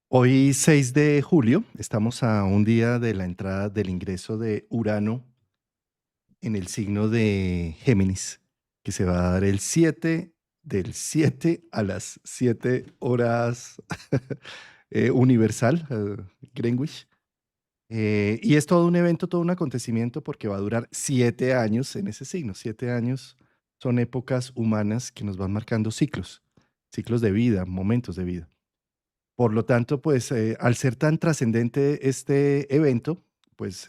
Hoy, 6 de julio, estamos a un día de la entrada del ingreso de Urano en el signo de Géminis, que se va a dar el 7 del 7 a las 7 horas universal, Greenwich. Y es todo un evento, todo un acontecimiento porque va a durar 7 años en ese signo. 7 años son épocas humanas que nos van marcando ciclos, ciclos de vida, momentos de vida. Por lo tanto, pues, al ser tan trascendente este evento, pues,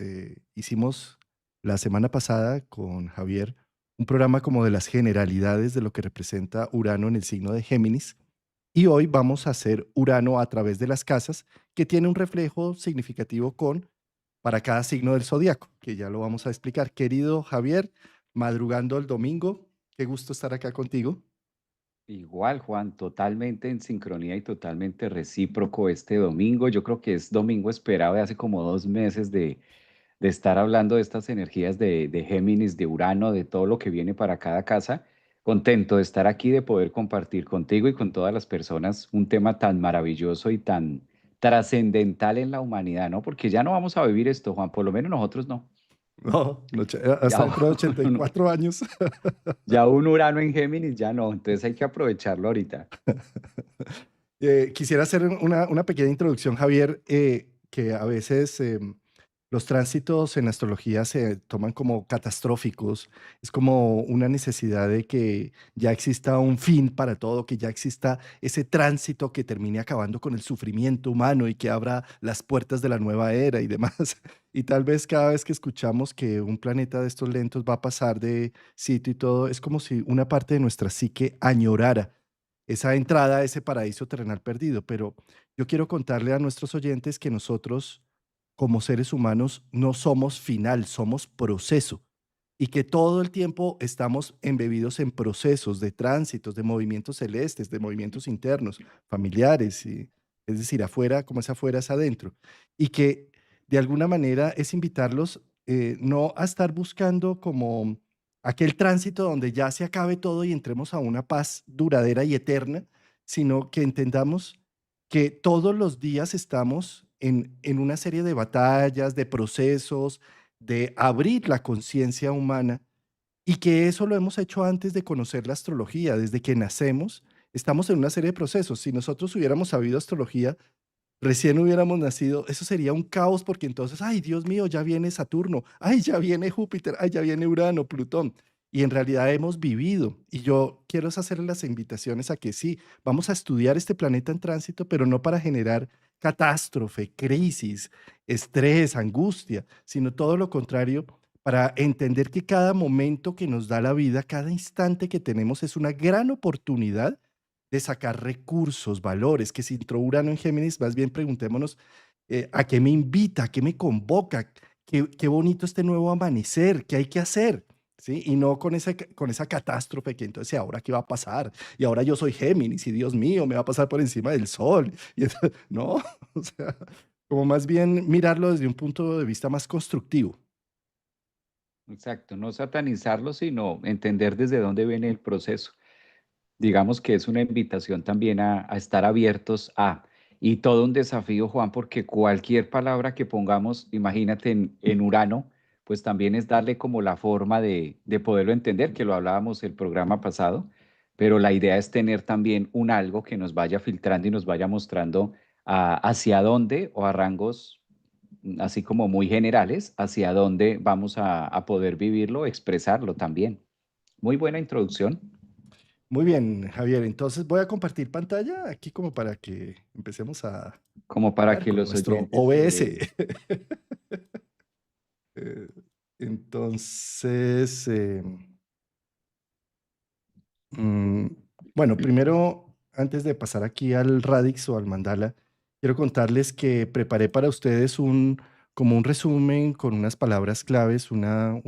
hicimos la semana pasada con Javier un programa como de las generalidades de lo que representa Urano en el signo de Géminis, y hoy vamos a hacer Urano a través de las casas, que tiene un reflejo significativo con para cada signo del zodiaco, que ya lo vamos a explicar. Querido Javier, madrugando el domingo, qué gusto estar acá contigo. Igual, Juan, totalmente en sincronía y totalmente recíproco este domingo. Yo creo que es domingo esperado de hace como 2 meses de estar hablando de estas energías de Géminis, de Urano, de todo lo que viene para cada casa. Contento de estar aquí, de poder compartir contigo y con todas las personas un tema tan maravilloso y tan trascendental en la humanidad, ¿no? Porque ya no vamos a vivir esto, Juan, por lo menos nosotros no. No, hasta Ya, dentro de 84 años. ya un Urano en Géminis, ya no, entonces hay que aprovecharlo ahorita. Quisiera hacer una pequeña introducción, Javier, que a veces los tránsitos en astrología se toman como catastróficos. Es como una necesidad de que ya exista un fin para todo, que ya exista ese tránsito que termine acabando con el sufrimiento humano y que abra las puertas de la nueva era y demás. Y tal vez cada vez que escuchamos que un planeta de estos lentos va a pasar de sitio y todo, es como si una parte de nuestra psique añorara esa entrada a ese paraíso terrenal perdido. Pero yo quiero contarle a nuestros oyentes que nosotros, como seres humanos, no somos final, somos proceso. Y que todo el tiempo estamos embebidos en procesos de tránsitos, de movimientos celestes, de movimientos internos, familiares, y, es decir, afuera, como es afuera, es adentro. Y que de alguna manera es invitarlos no a estar buscando como aquel tránsito donde ya se acabe todo y entremos a una paz duradera y eterna, sino que entendamos que todos los días estamos en una serie de batallas, de procesos, de abrir la conciencia humana y que eso lo hemos hecho antes de conocer la astrología. Desde que nacemos, estamos en una serie de procesos. Si nosotros hubiéramos sabido astrología, recién hubiéramos nacido, eso sería un caos porque entonces, ay, Dios mío, ya viene Saturno, ay, ya viene Júpiter, ay, ya viene Urano, Plutón. Y en realidad hemos vivido. Y yo quiero es hacerle las invitaciones a que sí, vamos a estudiar este planeta en tránsito, pero no para generar catástrofe, crisis, estrés, angustia, sino todo lo contrario, para entender que cada momento que nos da la vida, cada instante que tenemos es una gran oportunidad de sacar recursos, valores, que si entró Urano en Géminis, más bien preguntémonos a qué me invita, a qué me convoca, qué bonito este nuevo amanecer, qué hay que hacer, ¿sí? Y no con esa catástrofe que entonces, ¿y ahora qué va a pasar? Y ahora yo soy Géminis y Dios mío, me va a pasar por encima del sol. No, o sea, como más bien mirarlo desde un punto de vista más constructivo. Exacto, no satanizarlo, sino entender desde dónde viene el proceso. Digamos que es una invitación también a estar abiertos a, y todo un desafío, Juan, porque cualquier palabra que pongamos, imagínate en Urano, pues también es darle como la forma de poderlo entender, que lo hablábamos el programa pasado, pero la idea es tener también un algo que nos vaya filtrando y nos vaya mostrando hacia dónde o a rangos así como muy generales, hacia dónde vamos a poder vivirlo, expresarlo también. Muy buena introducción, Muy bien, Javier. Entonces voy a compartir pantalla aquí como para que empecemos a como para jugar que con los nuestro oyentes OBS. Eh, entonces, mm, bueno, primero, antes de pasar aquí al Radix o al Mandala, quiero contarles que preparé para ustedes como un resumen con unas palabras claves, una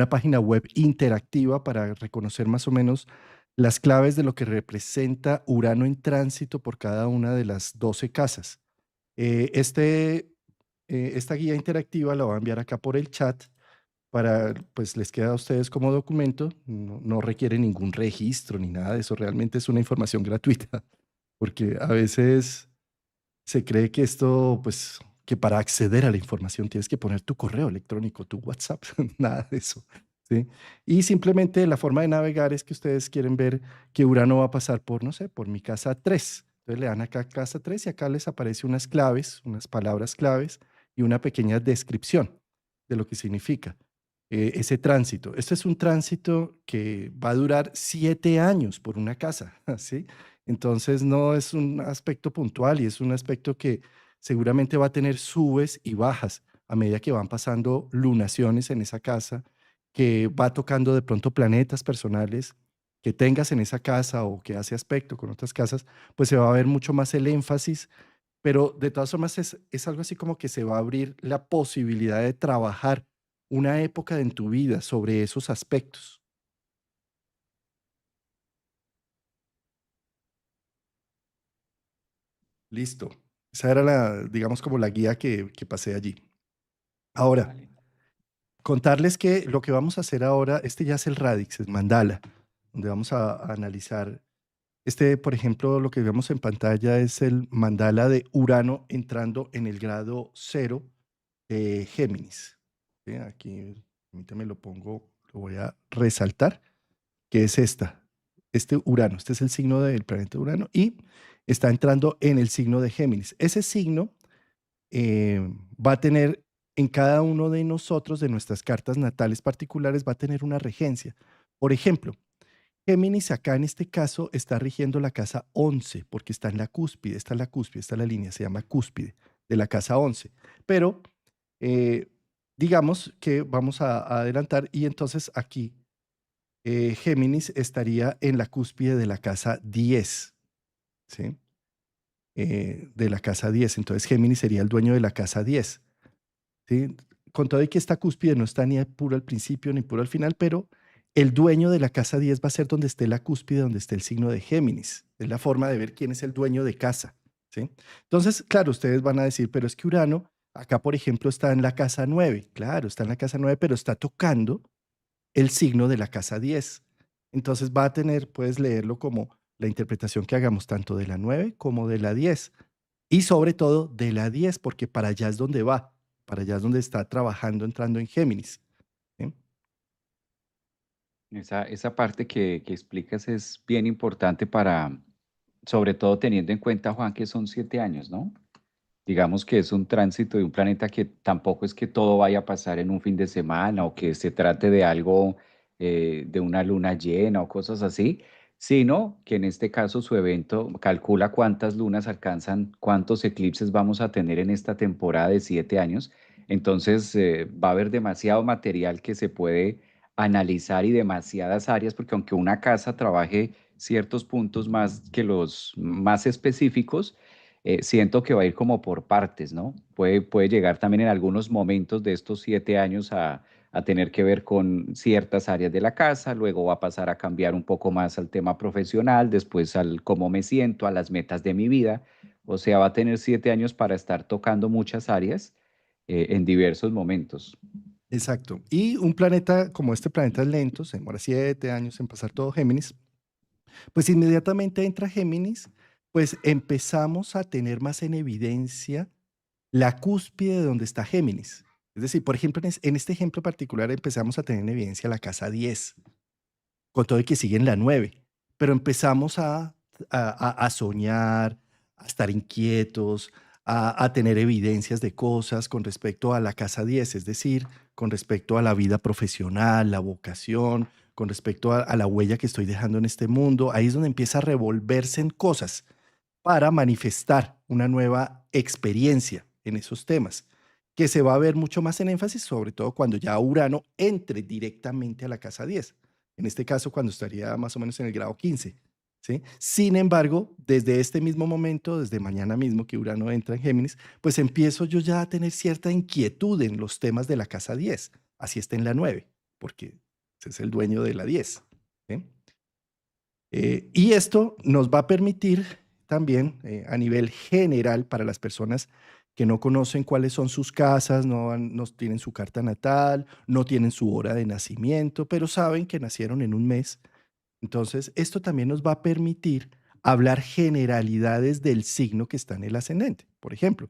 página web interactiva para reconocer más o menos las claves de lo que representa Urano en tránsito por cada una de las 12 casas. Esta guía interactiva la voy a enviar acá por el chat pues les queda a ustedes como documento, no requiere ningún registro ni nada de eso, realmente es una información gratuita, porque a veces Se cree que esto, pues, que para acceder a la información tienes que poner tu correo electrónico, tu WhatsApp, nada de eso, ¿sí? Y simplemente la forma de navegar es que ustedes quieren ver que Urano va a pasar por, no sé, por mi casa 3. Entonces le dan acá casa 3 y acá les aparece unas claves, unas palabras claves y una pequeña descripción de lo que significa ese tránsito. Este es un tránsito que va a durar 7 años por una casa, ¿sí? Entonces no es un aspecto puntual y es un aspecto que seguramente va a tener subes y bajas a medida que van pasando lunaciones en esa casa, que va tocando de pronto planetas personales que tengas en esa casa o que hace aspecto con otras casas, pues se va a ver mucho más el énfasis, pero de todas formas es algo así como que se va a abrir la posibilidad de trabajar una época en tu vida sobre esos aspectos. Listo. Esa era la, digamos, como la guía que pasé allí. Ahora, Vale. contarles que lo que vamos a hacer ahora, este ya es el Radix, es Mandala, donde vamos a analizar. Este, por ejemplo, lo que vemos en pantalla es el mandala de Urano entrando en el grado cero de Géminis. ¿Sí? Aquí, permítame lo pongo, lo voy a resaltar, que es este Urano. Este es el signo del planeta Urano y está entrando en el signo de Géminis. Ese signo eh, va a tener en cada uno de nosotros, de nuestras cartas natales particulares, va a tener una regencia. Por ejemplo, Géminis acá en este caso está rigiendo la casa 11 porque está en la cúspide, está la línea, se llama cúspide de la casa 11. Pero eh, digamos que vamos a adelantar y entonces aquí Géminis estaría en la cúspide de la casa 10, ¿sí? De la casa 10. Entonces Géminis sería el dueño de la casa 10. ¿Sí? Con todo y que esta cúspide no está ni puro al principio ni puro al final, pero el dueño de la casa 10 va a ser donde esté la cúspide, donde esté el signo de Géminis. Es la forma de ver quién es el dueño de casa. ¿Sí? Entonces, claro, ustedes van a decir, pero es que Urano, acá por ejemplo, está en la casa 9. Claro, está en la casa 9, pero está tocando el signo de la casa 10. Entonces va a tener, puedes leerlo como la interpretación que hagamos tanto de la 9 como de la 10. Y sobre todo de la 10 porque para allá es donde va, para allá es donde está trabajando, entrando en Géminis. ¿Sí? Esa parte que explicas es bien importante para, sobre todo teniendo en cuenta, Juan, que son 7 años, ¿no? Digamos que es un tránsito de un planeta que tampoco es que todo vaya a pasar en un fin de semana o que se trate de algo de una luna llena o cosas así, sino que en este caso su evento calcula cuántas lunas alcanzan, cuántos eclipses vamos a tener en esta temporada de 7 años. Entonces va a haber demasiado material que se puede analizar y demasiadas áreas, porque aunque una casa trabaje ciertos puntos más que los más específicos, siento que va a ir como por partes, ¿no? Puede llegar también en algunos momentos de estos 7 años a tener que ver con ciertas áreas de la casa, luego va a pasar a cambiar un poco más al tema profesional, después al cómo me siento, a las metas de mi vida. O sea, va a tener 7 años para estar tocando muchas áreas en diversos momentos. Exacto. Y un planeta como este planeta es lento, se demora 7 años en pasar todo Géminis, pues inmediatamente entra Géminis, pues empezamos a tener más en evidencia la cúspide de donde está Géminis. Es decir, por ejemplo, en este ejemplo particular empezamos a tener en evidencia la casa 10 con todo y que sigue en la 9, pero empezamos a soñar, a estar inquietos, a tener evidencias de cosas con respecto a la casa 10, es decir, con respecto a la vida profesional, la vocación, con respecto a la huella que estoy dejando en este mundo. Ahí es donde empieza a revolverse en cosas para manifestar una nueva experiencia en esos temas, que se va a ver mucho más en énfasis, sobre todo cuando ya Urano entre directamente a la casa 10. En este caso, cuando estaría más o menos en el grado 15. ¿Sí? Sin embargo, desde este mismo momento, desde mañana mismo que Urano entra en Géminis, pues empiezo yo ya a tener cierta inquietud en los temas de la casa 10, así está en la 9, porque ese es el dueño de la 10. ¿Sí? Y esto nos va a permitir también a nivel general para las personas que no conocen cuáles son sus casas, no tienen su carta natal, no tienen su hora de nacimiento, pero saben que nacieron en un mes. Entonces, esto también nos va a permitir hablar generalidades del signo que está en el ascendente. Por ejemplo,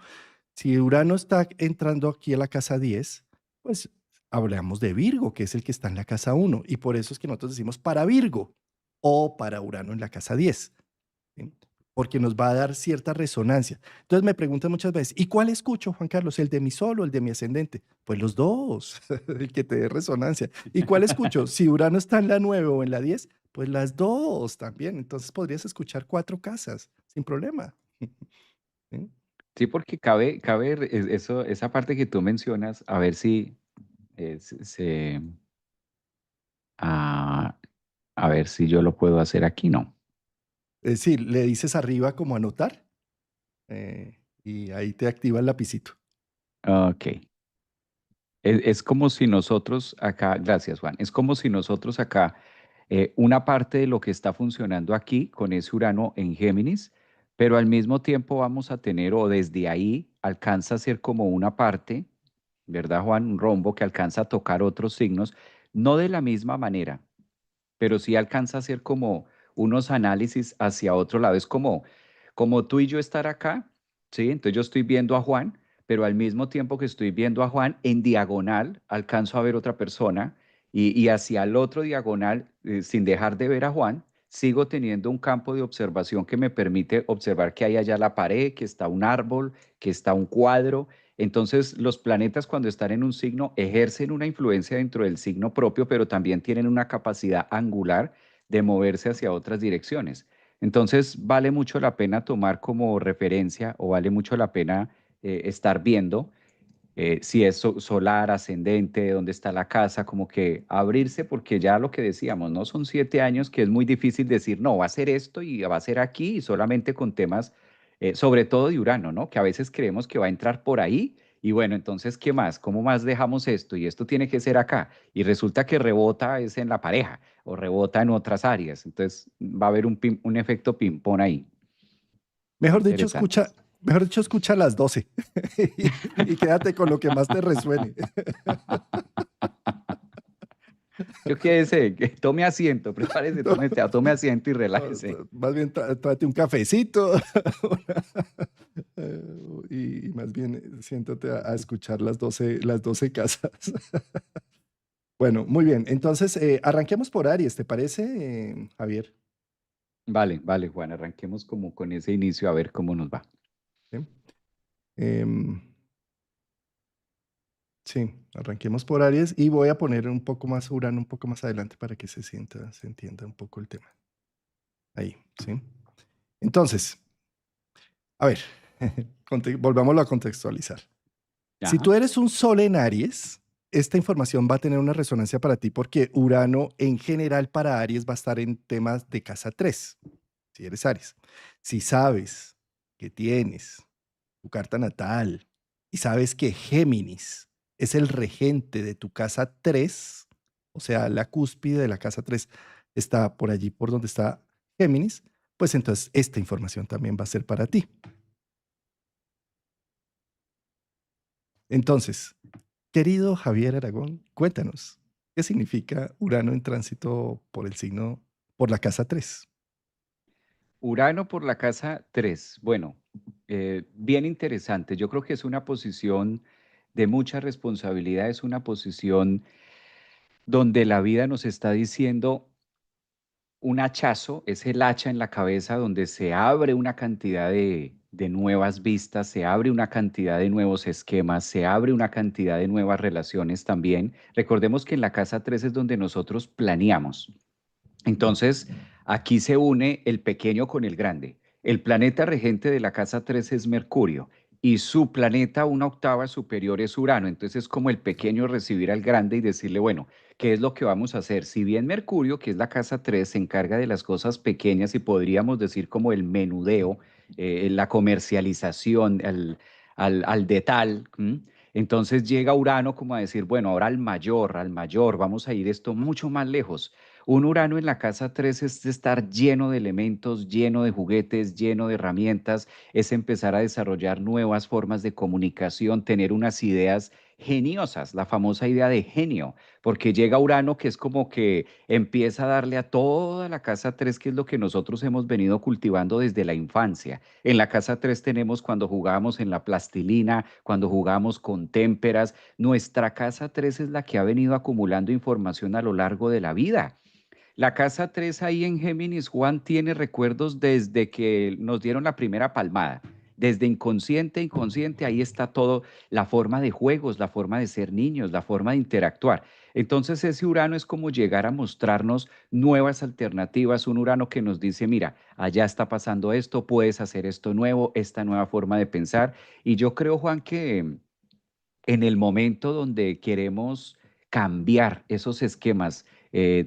si Urano está entrando aquí a la casa 10, pues hablamos de Virgo, que es el que está en la casa 1, y por eso es que nosotros decimos para Virgo o para Urano en la casa 10, ¿sí? Porque nos va a dar cierta resonancia. Entonces me preguntan muchas veces, ¿y cuál escucho, Juan Carlos? ¿El de mi sol o el de mi ascendente? Pues los dos, el que te dé resonancia. ¿Y cuál escucho? Si Urano está en la 9 o en la 10, pues las dos también. Entonces podrías escuchar cuatro casas sin problema. ¿Sí? Sí, porque esa parte que tú mencionas, a ver si se, ah, a ver si yo lo puedo hacer aquí, ¿no? Es decir, le dices arriba como anotar y ahí te activa el lapicito. Ok. Es como si nosotros acá, gracias Juan, es como si nosotros acá, una parte de lo que está funcionando aquí con ese Urano en Géminis, pero al mismo tiempo vamos a tener, o desde ahí alcanza a ser como una parte, ¿verdad Juan? Un rombo que alcanza a tocar otros signos, no de la misma manera, pero sí alcanza a hacer como unos análisis hacia otro lado. Es como tú y yo estar acá, ¿sí? Entonces yo estoy viendo a Juan, pero al mismo tiempo que estoy viendo a Juan, en diagonal alcanzo a ver otra persona y hacia el otro diagonal, sin dejar de ver a Juan, sigo teniendo un campo de observación que me permite observar que hay allá la pared, que está un árbol, que está un cuadro. Entonces, los planetas cuando están en un signo ejercen una influencia dentro del signo propio, pero también tienen una capacidad angular de moverse hacia otras direcciones. Entonces, vale mucho la pena tomar como referencia o vale mucho la pena estar viendo si es solar, ascendente, dónde está la casa, como que abrirse, porque ya lo que decíamos, ¿no? Son 7 años que es muy difícil decir, no, va a ser esto y va a ser aquí y solamente con temas, sobre todo de Urano, ¿no? Que a veces creemos que va a entrar por ahí y bueno, entonces, ¿qué más? ¿Cómo más dejamos esto? Y esto tiene que ser acá. Y resulta que rebota es en la pareja o rebota en otras áreas. Entonces, va a haber un efecto ping-pong ahí. Mejor dicho, Interesante. escucha las 12 y quédate con lo que más te resuene. Yo qué sé, que tome asiento, prepárese, tome asiento y relájese. Más bien tráete un cafecito y más bien siéntate a escuchar las 12 casas. Bueno, muy bien. Entonces, arranquemos por Aries, ¿te parece, Javier? Vale, vale, Juan, arranquemos como con ese inicio a ver cómo nos va. ¿Sí? Em, sí, arranquemos por Aries y voy a poner un poco más Urano un poco más adelante para que se entienda un poco el tema. Ahí, ¿sí? Entonces, a ver, volvámoslo a contextualizar. Si Ajá. tú eres un Sol en Aries, esta información va a tener una resonancia para ti porque Urano en general para Aries va a estar en temas de casa 3, si eres Aries. Si sabes que tienes tu carta natal y sabes que Géminis es el regente de tu casa 3, o sea, la cúspide de la casa 3 está por allí, por donde está Géminis, pues entonces esta información también va a ser para ti. Entonces, querido Javier Aragón, cuéntanos, ¿qué significa Urano en tránsito por el signo, por la casa 3? Urano por la casa 3. Bueno, bien interesante. Yo creo que es una posición de mucha responsabilidad, es una posición donde la vida nos está diciendo un hachazo, es el hacha en la cabeza donde se abre una cantidad de nuevas vistas, se abre una cantidad de nuevos esquemas, se abre una cantidad de nuevas relaciones también. Recordemos que en la casa 3 es donde nosotros planeamos. Entonces, aquí se une el pequeño con el grande. El planeta regente de la casa 3 es Mercurio y su planeta una octava superior es Urano. Entonces es como el pequeño recibir al grande y decirle, bueno, ¿qué es lo que vamos a hacer? Si bien Mercurio, que es la casa 3, se encarga de las cosas pequeñas y podríamos decir como el menudeo, la comercialización, al detal, ¿m? Entonces llega Urano como a decir, bueno, ahora al mayor, vamos a ir esto mucho más lejos. Un Urano en la casa 3 es estar lleno de elementos, lleno de juguetes, lleno de herramientas, es empezar a desarrollar nuevas formas de comunicación, tener unas ideas geniosas, la famosa idea de genio, porque llega Urano que es como que empieza a darle a toda la casa 3, que es lo que nosotros hemos venido cultivando desde la infancia. En la casa 3 tenemos cuando jugábamos en la plastilina, cuando jugábamos con témperas. Nuestra casa 3 es la que ha venido acumulando información a lo largo de la vida. La casa 3 ahí en Géminis, Juan, tiene recuerdos desde que nos dieron la primera palmada. Desde inconsciente, inconsciente, ahí está todo, la forma de juegos, la forma de ser niños, la forma de interactuar. Entonces ese Urano es como llegar a mostrarnos nuevas alternativas, un Urano que nos dice, mira, allá está pasando esto, puedes hacer esto nuevo, esta nueva forma de pensar. Y yo creo, Juan, que en el momento donde queremos cambiar esos esquemas,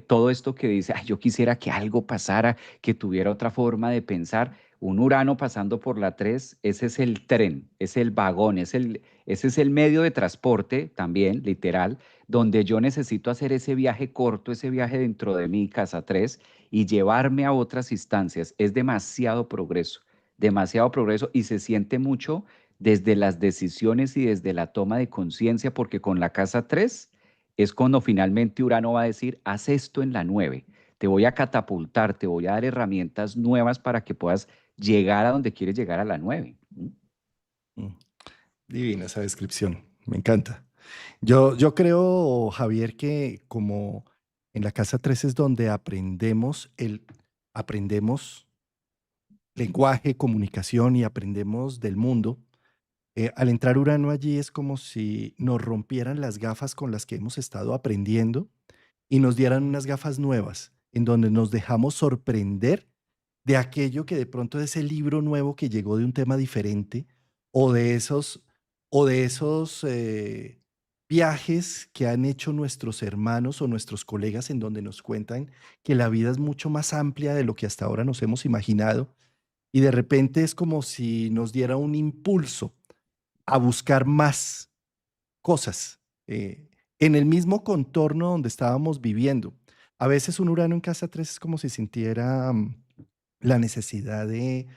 todo esto que dice, "Ay, yo quisiera que algo pasara, que tuviera otra forma de pensar, un Urano pasando por la 3, ese es el tren, es el vagón, ese es el medio de transporte también, literal, donde yo necesito hacer ese viaje corto, ese viaje dentro de mi casa 3 y llevarme a otras instancias. Es demasiado progreso y se siente mucho desde las decisiones y desde la toma de conciencia, porque con la casa 3 es cuando finalmente Urano va a decir, haz esto en la 9, te voy a catapultar, te voy a dar herramientas nuevas para que puedas llegar a donde quieres llegar a la 9. Mm, Divina esa descripción, me encanta. Yo creo, Javier, que como en la casa 3 es donde aprendemos lenguaje, comunicación y aprendemos del mundo. Al entrar Urano allí es como si nos rompieran las gafas con las que hemos estado aprendiendo y nos dieran unas gafas nuevas, en donde nos dejamos sorprender de aquello que de pronto es el libro nuevo que llegó de un tema diferente, o de esos, o de esos viajes que han hecho nuestros hermanos o nuestros colegas, en donde nos cuentan que la vida es mucho más amplia de lo que hasta ahora nos hemos imaginado, y de repente es como si nos diera un impulso a buscar más cosas en el mismo contorno donde estábamos viviendo. A veces un Urano en casa 3 es como si sintiera la necesidad de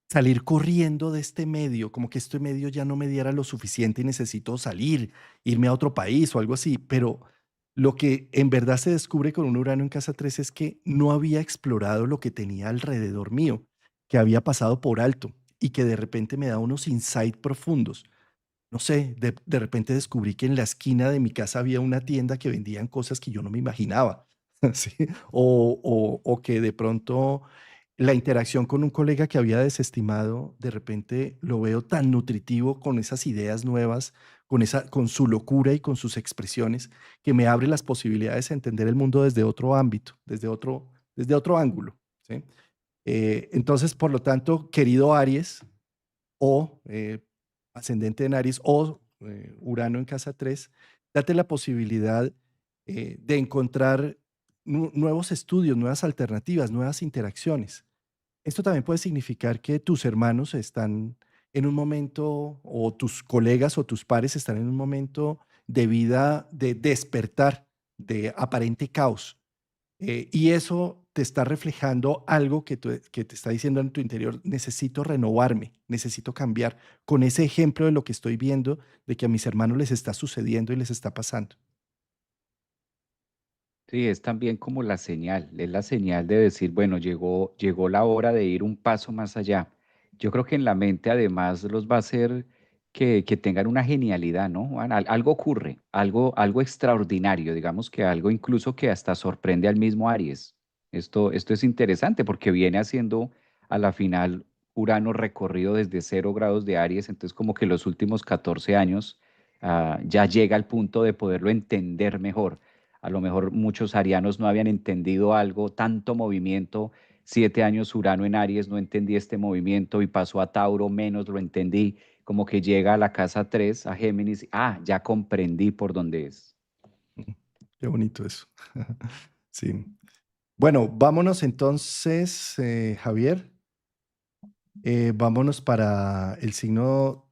salir corriendo de este medio, como que este medio ya no me diera lo suficiente y necesito salir, irme a otro país o algo así. Pero lo que en verdad se descubre con un Urano en casa 3 es que no había explorado lo que tenía alrededor mío, que había pasado por alto y que de repente me da unos insights profundos. No sé, de repente descubrí que en la esquina de mi casa había una tienda que vendían cosas que yo no me imaginaba, ¿sí? O que de pronto la interacción con un colega que había desestimado, de repente lo veo tan nutritivo con esas ideas nuevas, con su locura y con sus expresiones, que me abre las posibilidades de entender el mundo desde otro ámbito, desde otro ángulo, ¿sí? Entonces, por lo tanto, querido Aries, o ascendente en Aries o Urano en casa 3, date la posibilidad de encontrar nuevos estudios, nuevas alternativas, nuevas interacciones. Esto también puede significar que tus hermanos están en un momento, o tus colegas o tus pares están en un momento de vida de despertar, de aparente caos. Y eso te está reflejando algo que te está diciendo en tu interior, necesito renovarme, necesito cambiar, con ese ejemplo de lo que estoy viendo, de que a mis hermanos les está sucediendo y les está pasando. Sí, es también como la señal, es la señal de decir, bueno, llegó la hora de ir un paso más allá. Yo creo que en la mente además los va a hacer que tengan una genialidad, ¿no, Juan? Algo ocurre, algo extraordinario, digamos que algo incluso que hasta sorprende al mismo Aries. Esto es interesante porque viene haciendo a la final Urano recorrido desde 0 grados de Aries, entonces como que los últimos 14 años ya llega al punto de poderlo entender mejor. A lo mejor muchos arianos no habían entendido algo, tanto movimiento. 7 años Urano en Aries, no entendí este movimiento y pasó a Tauro, menos lo entendí. Como que llega a la casa 3 a Géminis, ya comprendí por dónde es. Mm, Qué bonito eso. Sí. Bueno, vámonos entonces, Javier. Vámonos para el signo,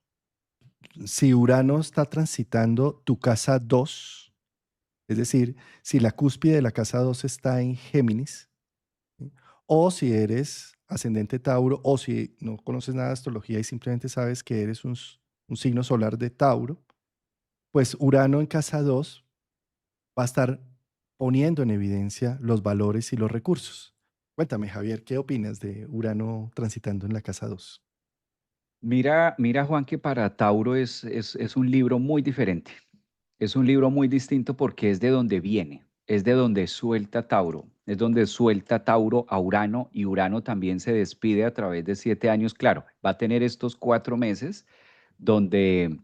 si Urano está transitando tu casa 2, es decir, si la cúspide de la casa 2 está en Géminis, ¿sí? O si eres ascendente Tauro, o si no conoces nada de astrología y simplemente sabes que eres un signo solar de Tauro, pues Urano en casa 2 va a estar poniendo en evidencia los valores y los recursos. Cuéntame, Javier, ¿qué opinas de Urano transitando en la casa 2? Mira, Juan, que para Tauro es un libro muy diferente. Es un libro muy distinto porque es de donde viene, es de donde suelta Tauro, es donde suelta Tauro a Urano y Urano también se despide a través de 7 años. Claro, va a tener estos 4 meses donde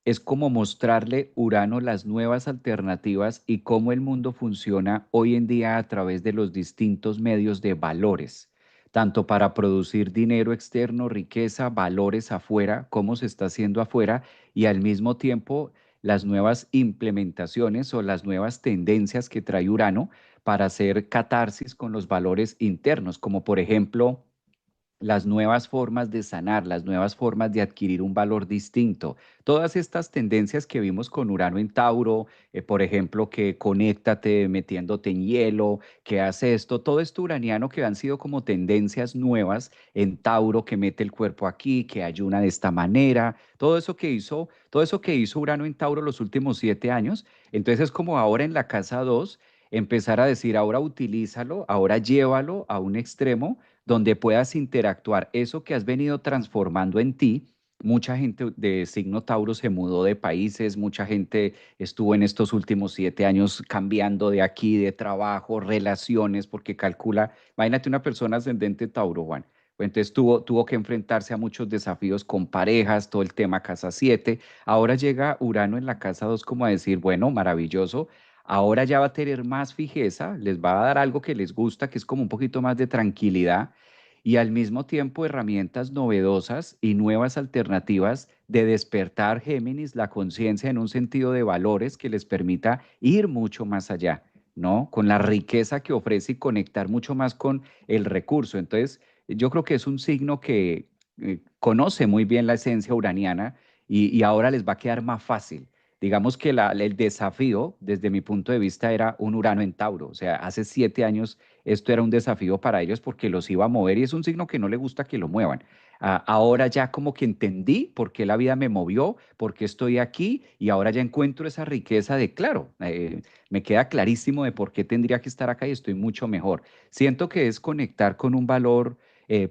es como mostrarle Urano las nuevas alternativas y cómo el mundo funciona hoy en día a través de los distintos medios de valores, tanto para producir dinero externo, riqueza, valores afuera, cómo se está haciendo afuera y al mismo tiempo las nuevas implementaciones o las nuevas tendencias que trae Urano para hacer catarsis con los valores internos, como por ejemplo las nuevas formas de sanar, las nuevas formas de adquirir un valor distinto. Todas estas tendencias que vimos con Urano en Tauro, por ejemplo, que conéctate metiéndote en hielo, que hace esto, todo esto uraniano que han sido como tendencias nuevas en Tauro, que mete el cuerpo aquí, que ayuna de esta manera, todo eso que hizo Urano en Tauro los últimos 7 años. Entonces es como ahora en la casa 2 empezar a decir, ahora utilízalo, ahora llévalo a un extremo donde puedas interactuar eso que has venido transformando en ti. Mucha gente de signo Tauro se mudó de países, mucha gente estuvo en estos últimos 7 años cambiando de aquí, de trabajo, relaciones, porque calcula, imagínate una persona ascendente Tauro, Juan. Entonces tuvo que enfrentarse a muchos desafíos con parejas, todo el tema casa 7. Ahora llega Urano en la casa 2 como a decir, bueno, maravilloso, ahora ya va a tener más fijeza, les va a dar algo que les gusta, que es como un poquito más de tranquilidad y al mismo tiempo herramientas novedosas y nuevas alternativas de despertar Géminis la conciencia en un sentido de valores que les permita ir mucho más allá, ¿no? Con la riqueza que ofrece y conectar mucho más con el recurso. Entonces, yo creo que es un signo que conoce muy bien la esencia uraniana y ahora les va a quedar más fácil. Digamos que el desafío, desde mi punto de vista, era un Urano en Tauro. O sea, hace 7 años esto era un desafío para ellos porque los iba a mover y es un signo que no le gusta que lo muevan. Ahora ya como que entendí por qué la vida me movió, por qué estoy aquí y ahora ya encuentro esa riqueza de, claro, me queda clarísimo de por qué tendría que estar acá y estoy mucho mejor. Siento que es conectar con un valor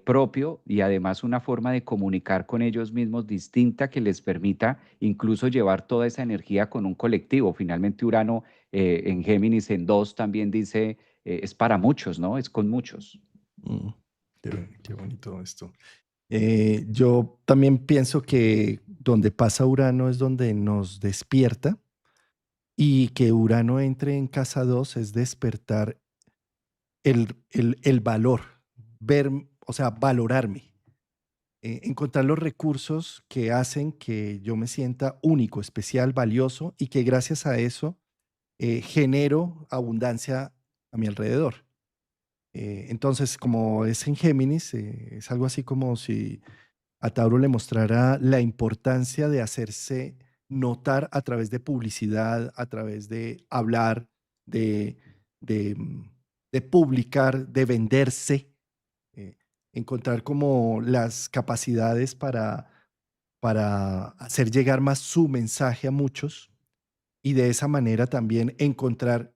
propio y además una forma de comunicar con ellos mismos distinta que les permita incluso llevar toda esa energía con un colectivo. Finalmente Urano en Géminis en 2 también dice, es para muchos, ¿no? Es con muchos. Mm, qué bonito esto. Yo también pienso que donde pasa Urano es donde nos despierta y que Urano entre en casa 2 es despertar el valor, ver, o sea, valorarme, encontrar los recursos que hacen que yo me sienta único, especial, valioso y que gracias a eso genero abundancia a mi alrededor. Entonces, como es en Géminis, es algo así como si a Tauro le mostrara la importancia de hacerse notar a través de publicidad, a través de hablar, de, de, de publicar, de venderse, eh, encontrar como las capacidades para hacer llegar más su mensaje a muchos y de esa manera también encontrar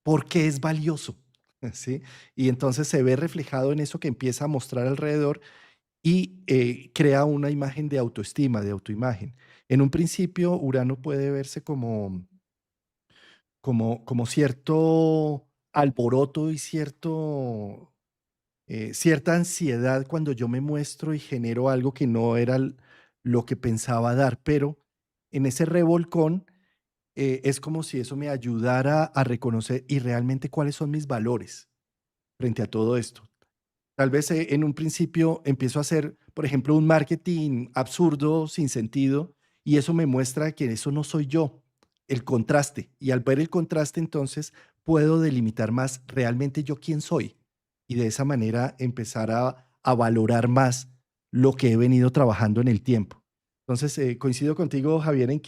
por qué es valioso. ¿Sí? Y entonces se ve reflejado en eso que empieza a mostrar alrededor y crea una imagen de autoestima, de autoimagen. En un principio, Urano puede verse como cierto alboroto y cierta ansiedad cuando yo me muestro y genero algo que no era lo que pensaba dar, pero en ese revolcón es como si eso me ayudara a reconocer y realmente cuáles son mis valores frente a todo esto. Tal vez en un principio empiezo a hacer, por ejemplo, un marketing absurdo, sin sentido, y eso me muestra que eso no soy yo, el contraste. Y al ver el contraste, entonces puedo delimitar más realmente yo quién soy. Y de esa manera empezar a valorar más lo que he venido trabajando en el tiempo. Entonces, coincido contigo, Javier, en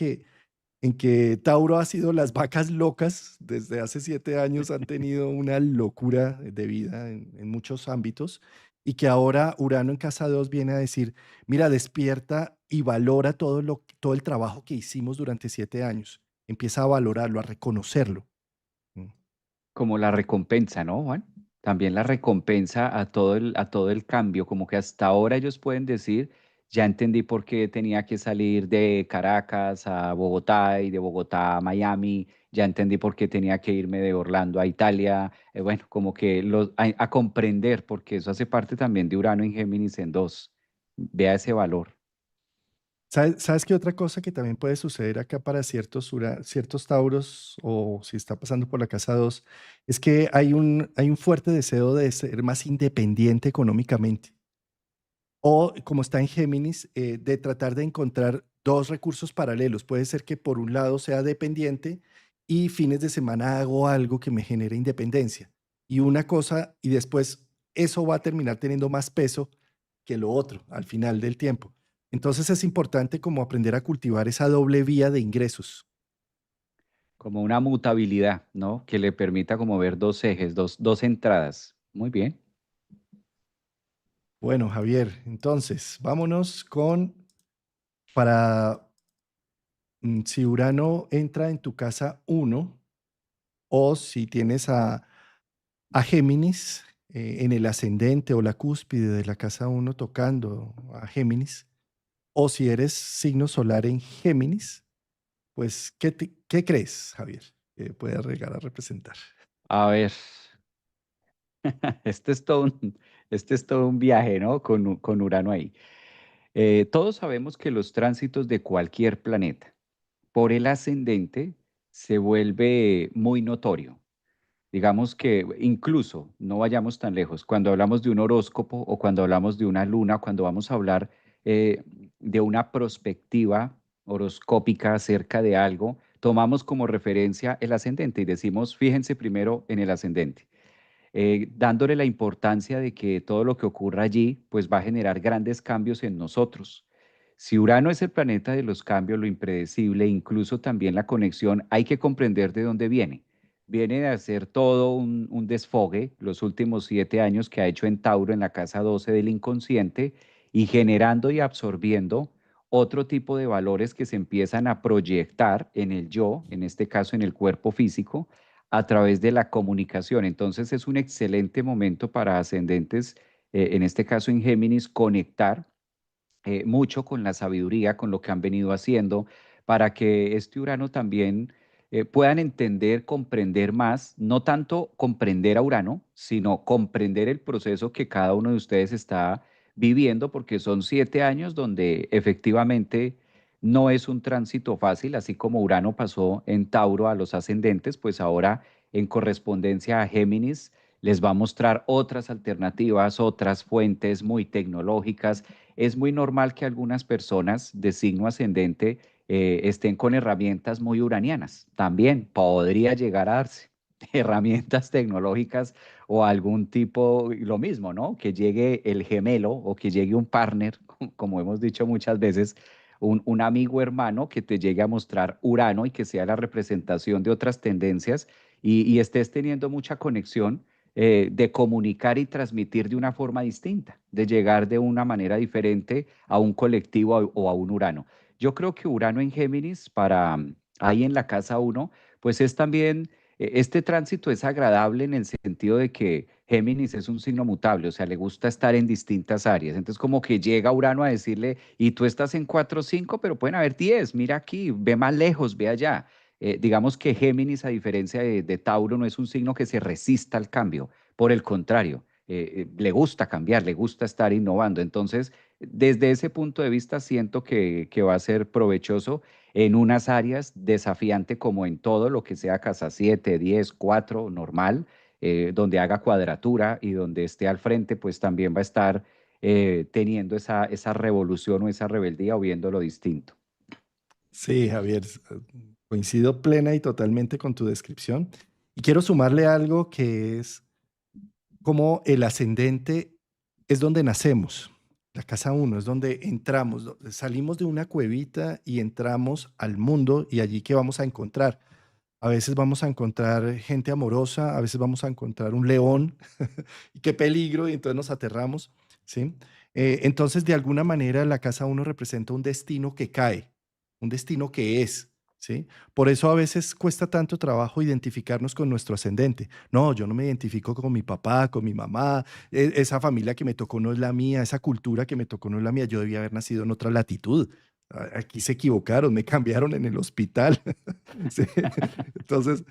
que Tauro ha sido las vacas locas. Desde hace 7 años han tenido una locura de vida en muchos ámbitos y que ahora Urano en casa 2 viene a decir, mira, despierta y valora todo el trabajo que hicimos durante 7 años. Empieza a valorarlo, a reconocerlo. Mm. Como la recompensa, ¿no, Juan? También la recompensa a todo el cambio, como que hasta ahora ellos pueden decir, ya entendí por qué tenía que salir de Caracas a Bogotá y de Bogotá a Miami, ya entendí por qué tenía que irme de Orlando a Italia, bueno, como que a comprender, porque eso hace parte también de Urano en Géminis en dos. Vea ese valor. ¿Sabes qué otra cosa que también puede suceder acá para ciertos tauros o si está pasando por la casa 2 es que hay un fuerte deseo de ser más independiente económicamente? O como está en Géminis, de tratar de encontrar dos recursos paralelos. Puede ser que por un lado sea dependiente y fines de semana hago algo que me genere independencia. Y una cosa, y después eso va a terminar teniendo más peso que lo otro al final del tiempo. Entonces es importante como aprender a cultivar esa doble vía de ingresos. Como una mutabilidad, ¿no? Que le permita como ver dos ejes, dos entradas. Muy bien. Bueno, Javier, entonces vámonos para si Urano entra en tu casa 1 o si tienes a Géminis en el ascendente o la cúspide de la casa 1 tocando a Géminis, o si eres signo solar en Géminis, pues, ¿qué crees, Javier, que puede llegar a representar? A ver, este es todo este es todo un viaje, ¿no? Con Urano ahí. Todos sabemos que los tránsitos de cualquier planeta por el ascendente se vuelve muy notorio. Digamos que incluso, no vayamos tan lejos, cuando hablamos de un horóscopo o cuando hablamos de una luna, cuando vamos a hablar eh, de una perspectiva horoscópica acerca de algo, tomamos como referencia el ascendente y decimos, fíjense primero en el ascendente, dándole la importancia de que todo lo que ocurra allí, pues va a generar grandes cambios en nosotros. Si Urano es el planeta de los cambios, lo impredecible, incluso también la conexión, hay que comprender de dónde viene. Viene de hacer todo un desfogue los últimos 7 años que ha hecho en Tauro en la casa 12 del inconsciente y generando y absorbiendo otro tipo de valores que se empiezan a proyectar en el yo, en este caso en el cuerpo físico, a través de la comunicación. Entonces es un excelente momento para ascendentes, en este caso en Géminis, conectar mucho con la sabiduría, con lo que han venido haciendo, para que este Urano también puedan entender, comprender más, no tanto comprender a Urano, sino comprender el proceso que cada uno de ustedes está viviendo, porque son 7 años donde efectivamente no es un tránsito fácil, así como Urano pasó en Tauro a los ascendentes, pues ahora en correspondencia a Géminis les va a mostrar otras alternativas, otras fuentes muy tecnológicas. Es muy normal que algunas personas de signo ascendente estén con herramientas muy uranianas. También podría llegar a darse herramientas tecnológicas o algún tipo, lo mismo, ¿no? Que llegue el gemelo o que llegue un partner, como hemos dicho muchas veces, un amigo hermano que te llegue a mostrar Urano y que sea la representación de otras tendencias y estés teniendo mucha conexión de comunicar y transmitir de una forma distinta, de llegar de una manera diferente a un colectivo o a un Urano. Yo creo que Urano en Géminis, para ahí en la casa uno, pues es también, este tránsito es agradable en el sentido de que Géminis es un signo mutable, o sea, le gusta estar en distintas áreas. Entonces, como que llega Urano a decirle, y tú estás en 4 o 5, pero pueden haber 10, mira aquí, ve más lejos, ve allá. Digamos que Géminis, a diferencia de Tauro, no es un signo que se resista al cambio. Por el contrario, le gusta cambiar, le gusta estar innovando. Entonces, desde ese punto de vista, siento que va a ser provechoso en unas áreas, desafiante como en todo lo que sea casa 7, 10, 4, normal, donde haga cuadratura y donde esté al frente, pues también va a estar teniendo esa revolución o esa rebeldía o viéndolo distinto. Sí, Javier, coincido plena y totalmente con tu descripción. Y quiero sumarle algo que es como el ascendente es donde nacemos. La casa 1 es donde entramos, salimos de una cuevita y entramos al mundo y allí qué vamos a encontrar. A veces vamos a encontrar gente amorosa, a veces vamos a encontrar un león y qué peligro y entonces nos aterramos. ¿sí? Entonces, de alguna manera, la casa uno representa un destino que cae, un destino que es, ¿sí? Por eso a veces cuesta tanto trabajo identificarnos con nuestro ascendente. No, yo no me identifico con mi papá, con mi mamá, esa familia que me tocó no es la mía, esa cultura que me tocó no es la mía, yo debía haber nacido en otra latitud. Aquí se equivocaron, me cambiaron en el hospital. Sí. Entonces,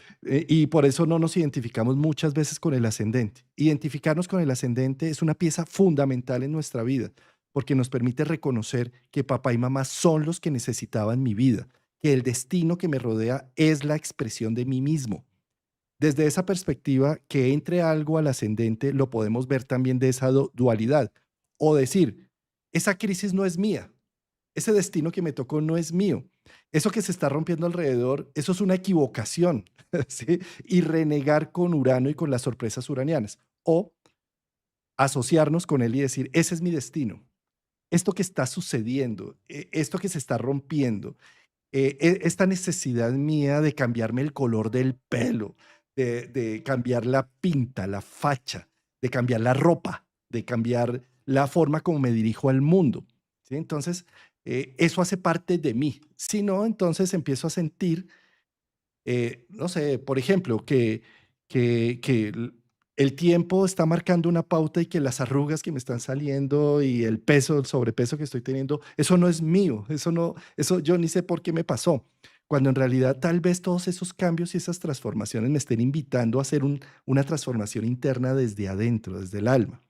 y por eso no nos identificamos muchas veces con el ascendente. Identificarnos con el ascendente es una pieza fundamental en nuestra vida, porque nos permite reconocer que papá y mamá son los que necesitaban mi vida, que el destino que me rodea es la expresión de mí mismo. Desde esa perspectiva, que entre algo al ascendente, lo podemos ver también de esa dualidad. O decir, esa crisis no es mía, ese destino que me tocó no es mío. Eso que se está rompiendo alrededor, eso es una equivocación, ¿sí? Y renegar con Urano y con las sorpresas uranianas. O asociarnos con él y decir, ese es mi destino. Esto que está sucediendo, esto que se está rompiendo, esta necesidad mía de cambiarme el color del pelo, de cambiar la pinta, la facha, de cambiar la ropa, de cambiar la forma como me dirijo al mundo. ¿Sí? Entonces, eso hace parte de mí. Si no, entonces empiezo a sentir no sé, por ejemplo, que el tiempo está marcando una pauta y que las arrugas que me están saliendo y el peso, el sobrepeso que estoy teniendo, eso no es mío, eso no, eso yo ni sé por qué me pasó. Cuando en realidad tal vez todos esos cambios y esas transformaciones me estén invitando a hacer una transformación interna desde adentro, desde el alma.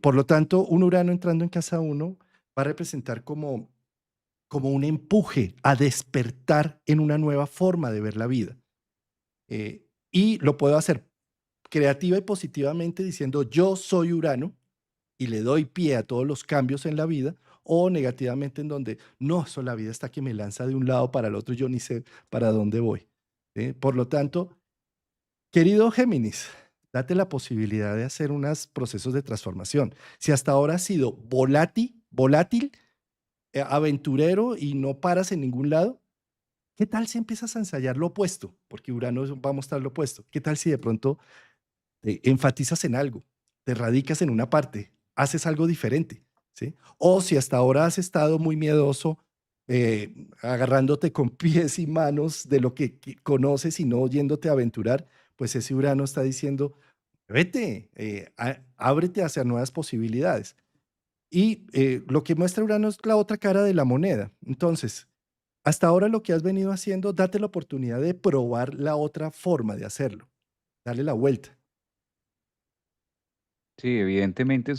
Por lo tanto, un Urano entrando en casa uno va a representar como un empuje a despertar en una nueva forma de ver la vida. Y lo puedo hacer creativa y positivamente diciendo yo soy Urano y le doy pie a todos los cambios en la vida, o negativamente en donde no, eso la vida está que me lanza de un lado para el otro, yo ni sé para dónde voy. ¿Sí? Por lo tanto, querido Géminis, date la posibilidad de hacer unos procesos de transformación. Si hasta ahora has sido volátil, aventurero y no paras en ningún lado, ¿qué tal si empiezas a ensayar lo opuesto? Porque Urano va a mostrar lo opuesto. ¿Qué tal si de pronto te enfatizas en algo, te radicas en una parte, haces algo diferente? ¿Sí? O si hasta ahora has estado muy miedoso, agarrándote con pies y manos de lo que conoces y no yéndote a aventurar, pues ese Urano está diciendo, vete, ábrete hacia nuevas posibilidades. Y lo que muestra Urano es la otra cara de la moneda. Entonces, hasta ahora lo que has venido haciendo, date la oportunidad de probar la otra forma de hacerlo. Dale la vuelta. Sí, evidentemente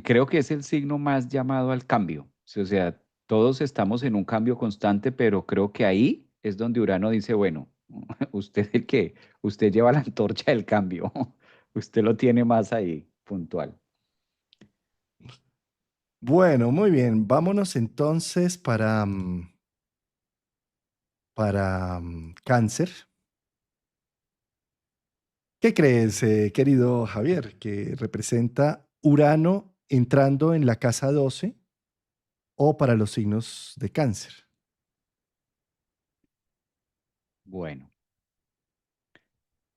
creo que es el signo más llamado al cambio. Sí, o sea, todos estamos en un cambio constante, pero creo que ahí es donde Urano dice, bueno, usted el que, usted lleva la antorcha del cambio, usted lo tiene más ahí, puntual. Bueno, muy bien. Vámonos entonces para cáncer. ¿Qué crees, querido Javier? Que representa Urano entrando en la casa 12 o para los signos de cáncer. Bueno,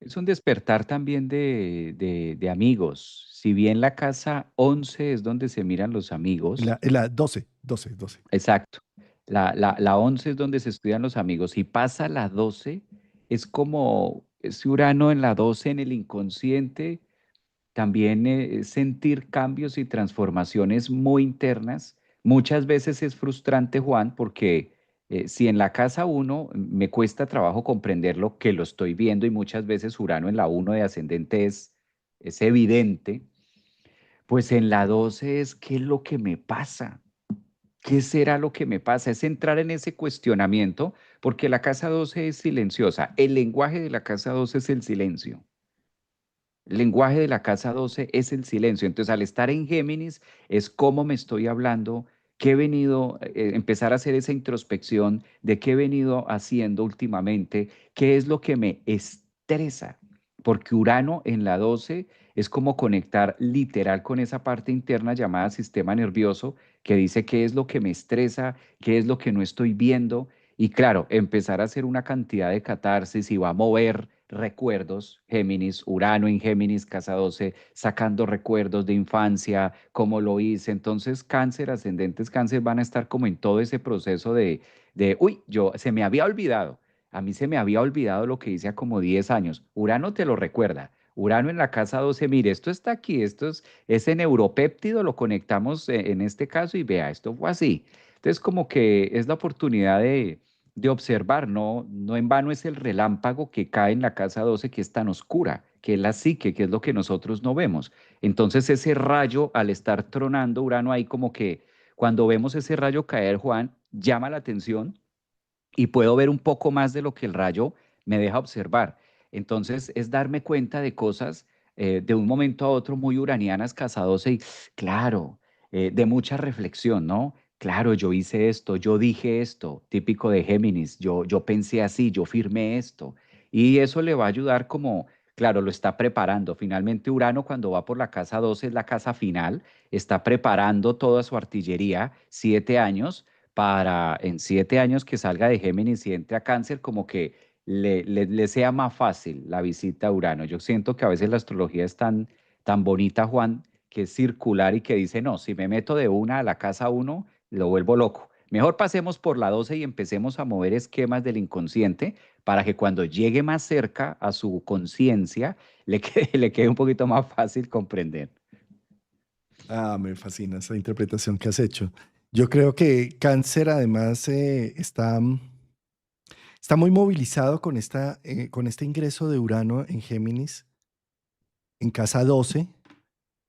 es un despertar también de amigos. Si bien la casa 11 es donde se miran los amigos, En la 12, 12, 12. exacto. La 11 es donde se estudian los amigos. Si pasa la 12, es como ese Urano en la 12 en el inconsciente, también sentir cambios y transformaciones muy internas. Muchas veces es frustrante, Juan, porque si en la casa uno me cuesta trabajo comprender lo que lo estoy viendo y muchas veces Urano en la uno de ascendente es evidente, pues en la 12 es qué es lo que me pasa. ¿Qué será lo que me pasa? Es entrar en ese cuestionamiento, porque la casa 12 es silenciosa. El lenguaje de la casa 12 es el silencio. El lenguaje de la casa 12 es el silencio. Entonces, al estar en Géminis, es cómo me estoy hablando, qué he venido, empezar a hacer esa introspección de qué he venido haciendo últimamente, qué es lo que me estresa. Porque Urano en la 12 es como conectar literal con esa parte interna llamada sistema nervioso, que dice qué es lo que me estresa, qué es lo que no estoy viendo. Y claro, empezar a hacer una cantidad de catarsis y va a mover recuerdos, Géminis, Urano en Géminis, casa 12, sacando recuerdos de infancia, cómo lo hice. Entonces, cáncer, ascendentes cáncer van a estar como en todo ese proceso uy, se me había olvidado. A mí se me había olvidado lo que hice a como 10 años. Urano te lo recuerda. Urano en la casa 12, mire, esto está aquí, ese neuropéptido lo conectamos en este caso y vea, esto fue así. Entonces, como que es la oportunidad de observar, no, no en vano es el relámpago que cae en la casa 12 que es tan oscura, que es la psique, que es lo que nosotros no vemos. Entonces, ese rayo, al estar tronando Urano ahí, como que cuando vemos ese rayo caer, Juan, llama la atención y puedo ver un poco más de lo que el rayo me deja observar. Entonces es darme cuenta de cosas de un momento a otro muy uranianas, casa 12 y claro, de mucha reflexión, ¿no? Claro, yo hice esto, yo dije esto, típico de Géminis, yo pensé así, yo firmé esto. Y eso le va a ayudar como, claro, lo está preparando. Finalmente Urano cuando va por la casa 12 es la casa final, está preparando toda su artillería, 7 años para en 7 años que salga de Géminis y entre a Cáncer, como que le sea más fácil la visita a Urano. Yo siento que a veces la astrología es tan bonita, Juan, que es circular y que dice, no, si me meto de una a la casa uno, lo vuelvo loco. Mejor pasemos por la 12 y empecemos a mover esquemas del inconsciente para que cuando llegue más cerca a su conciencia, le quede un poquito más fácil comprender. Ah, me fascina esa interpretación que has hecho. Yo creo que Cáncer además está muy movilizado con este ingreso de Urano en Géminis, en casa 12,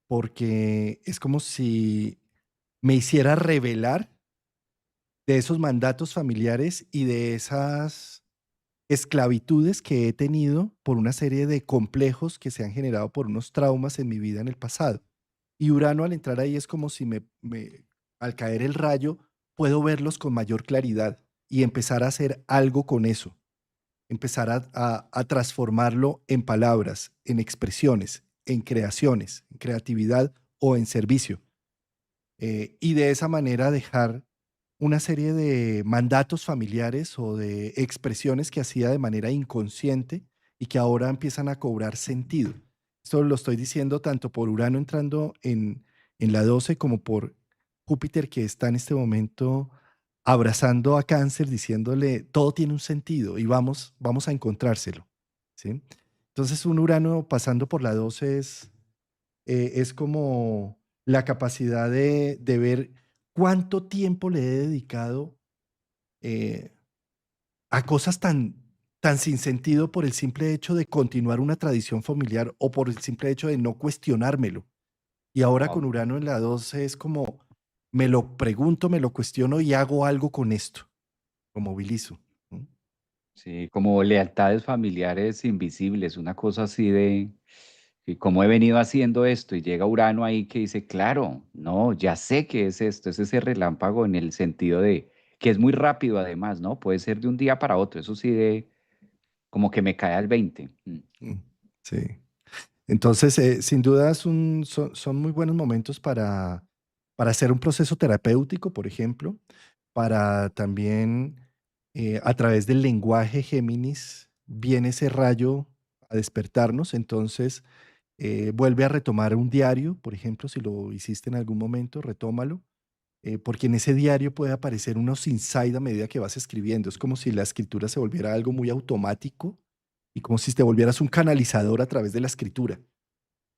porque es como si me hiciera revelar de esos mandatos familiares y de esas esclavitudes que he tenido por una serie de complejos que se han generado por unos traumas en mi vida en el pasado. Y Urano al entrar ahí es como si al caer el rayo, puedo verlos con mayor claridad y empezar a hacer algo con eso, empezar a transformarlo en palabras, en expresiones, en creaciones, en creatividad o en servicio. Y de esa manera dejar una serie de mandatos familiares o de expresiones que hacía de manera inconsciente y que ahora empiezan a cobrar sentido. Esto lo estoy diciendo tanto por Urano entrando en la 12 como por Júpiter que está en este momento abrazando a Cáncer, diciéndole, todo tiene un sentido y vamos a encontrárselo. ¿Sí? Entonces un Urano pasando por la 12 es como la capacidad de ver cuánto tiempo le he dedicado eh, a cosas tan sin sentido por el simple hecho de continuar una tradición familiar o por el simple hecho de no cuestionármelo. Y ahora con Wow. Urano en la 12 es como, me lo pregunto, me lo cuestiono y hago algo con esto, lo movilizo. ¿No? Sí, como lealtades familiares invisibles, una cosa así de, y cómo he venido haciendo esto, y llega Urano ahí que dice, claro, no, ya sé que es esto, es ese relámpago en el sentido de que es muy rápido además, ¿no? Puede ser de un día para otro, eso sí de como que me cae al 20. Mm, sí. Entonces, sin duda son muy buenos momentos para hacer un proceso terapéutico, por ejemplo, para también, a través del lenguaje Géminis, viene ese rayo a despertarnos, entonces vuelve a retomar un diario, por ejemplo, si lo hiciste en algún momento, retómalo, porque en ese diario puede aparecer unos insights a medida que vas escribiendo. Es como si la escritura se volviera algo muy automático y como si te volvieras un canalizador a través de la escritura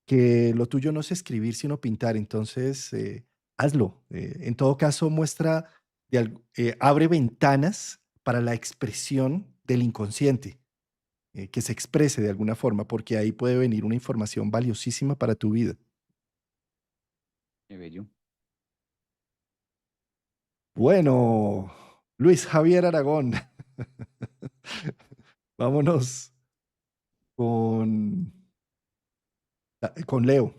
que lo tuyo no es escribir, sino pintar. Entonces, hazlo. En todo caso, abre ventanas para la expresión del inconsciente, que se exprese de alguna forma, porque ahí puede venir una información valiosísima para tu vida. Qué bello. Bueno, Luis Javier Aragón, vámonos con, con Leo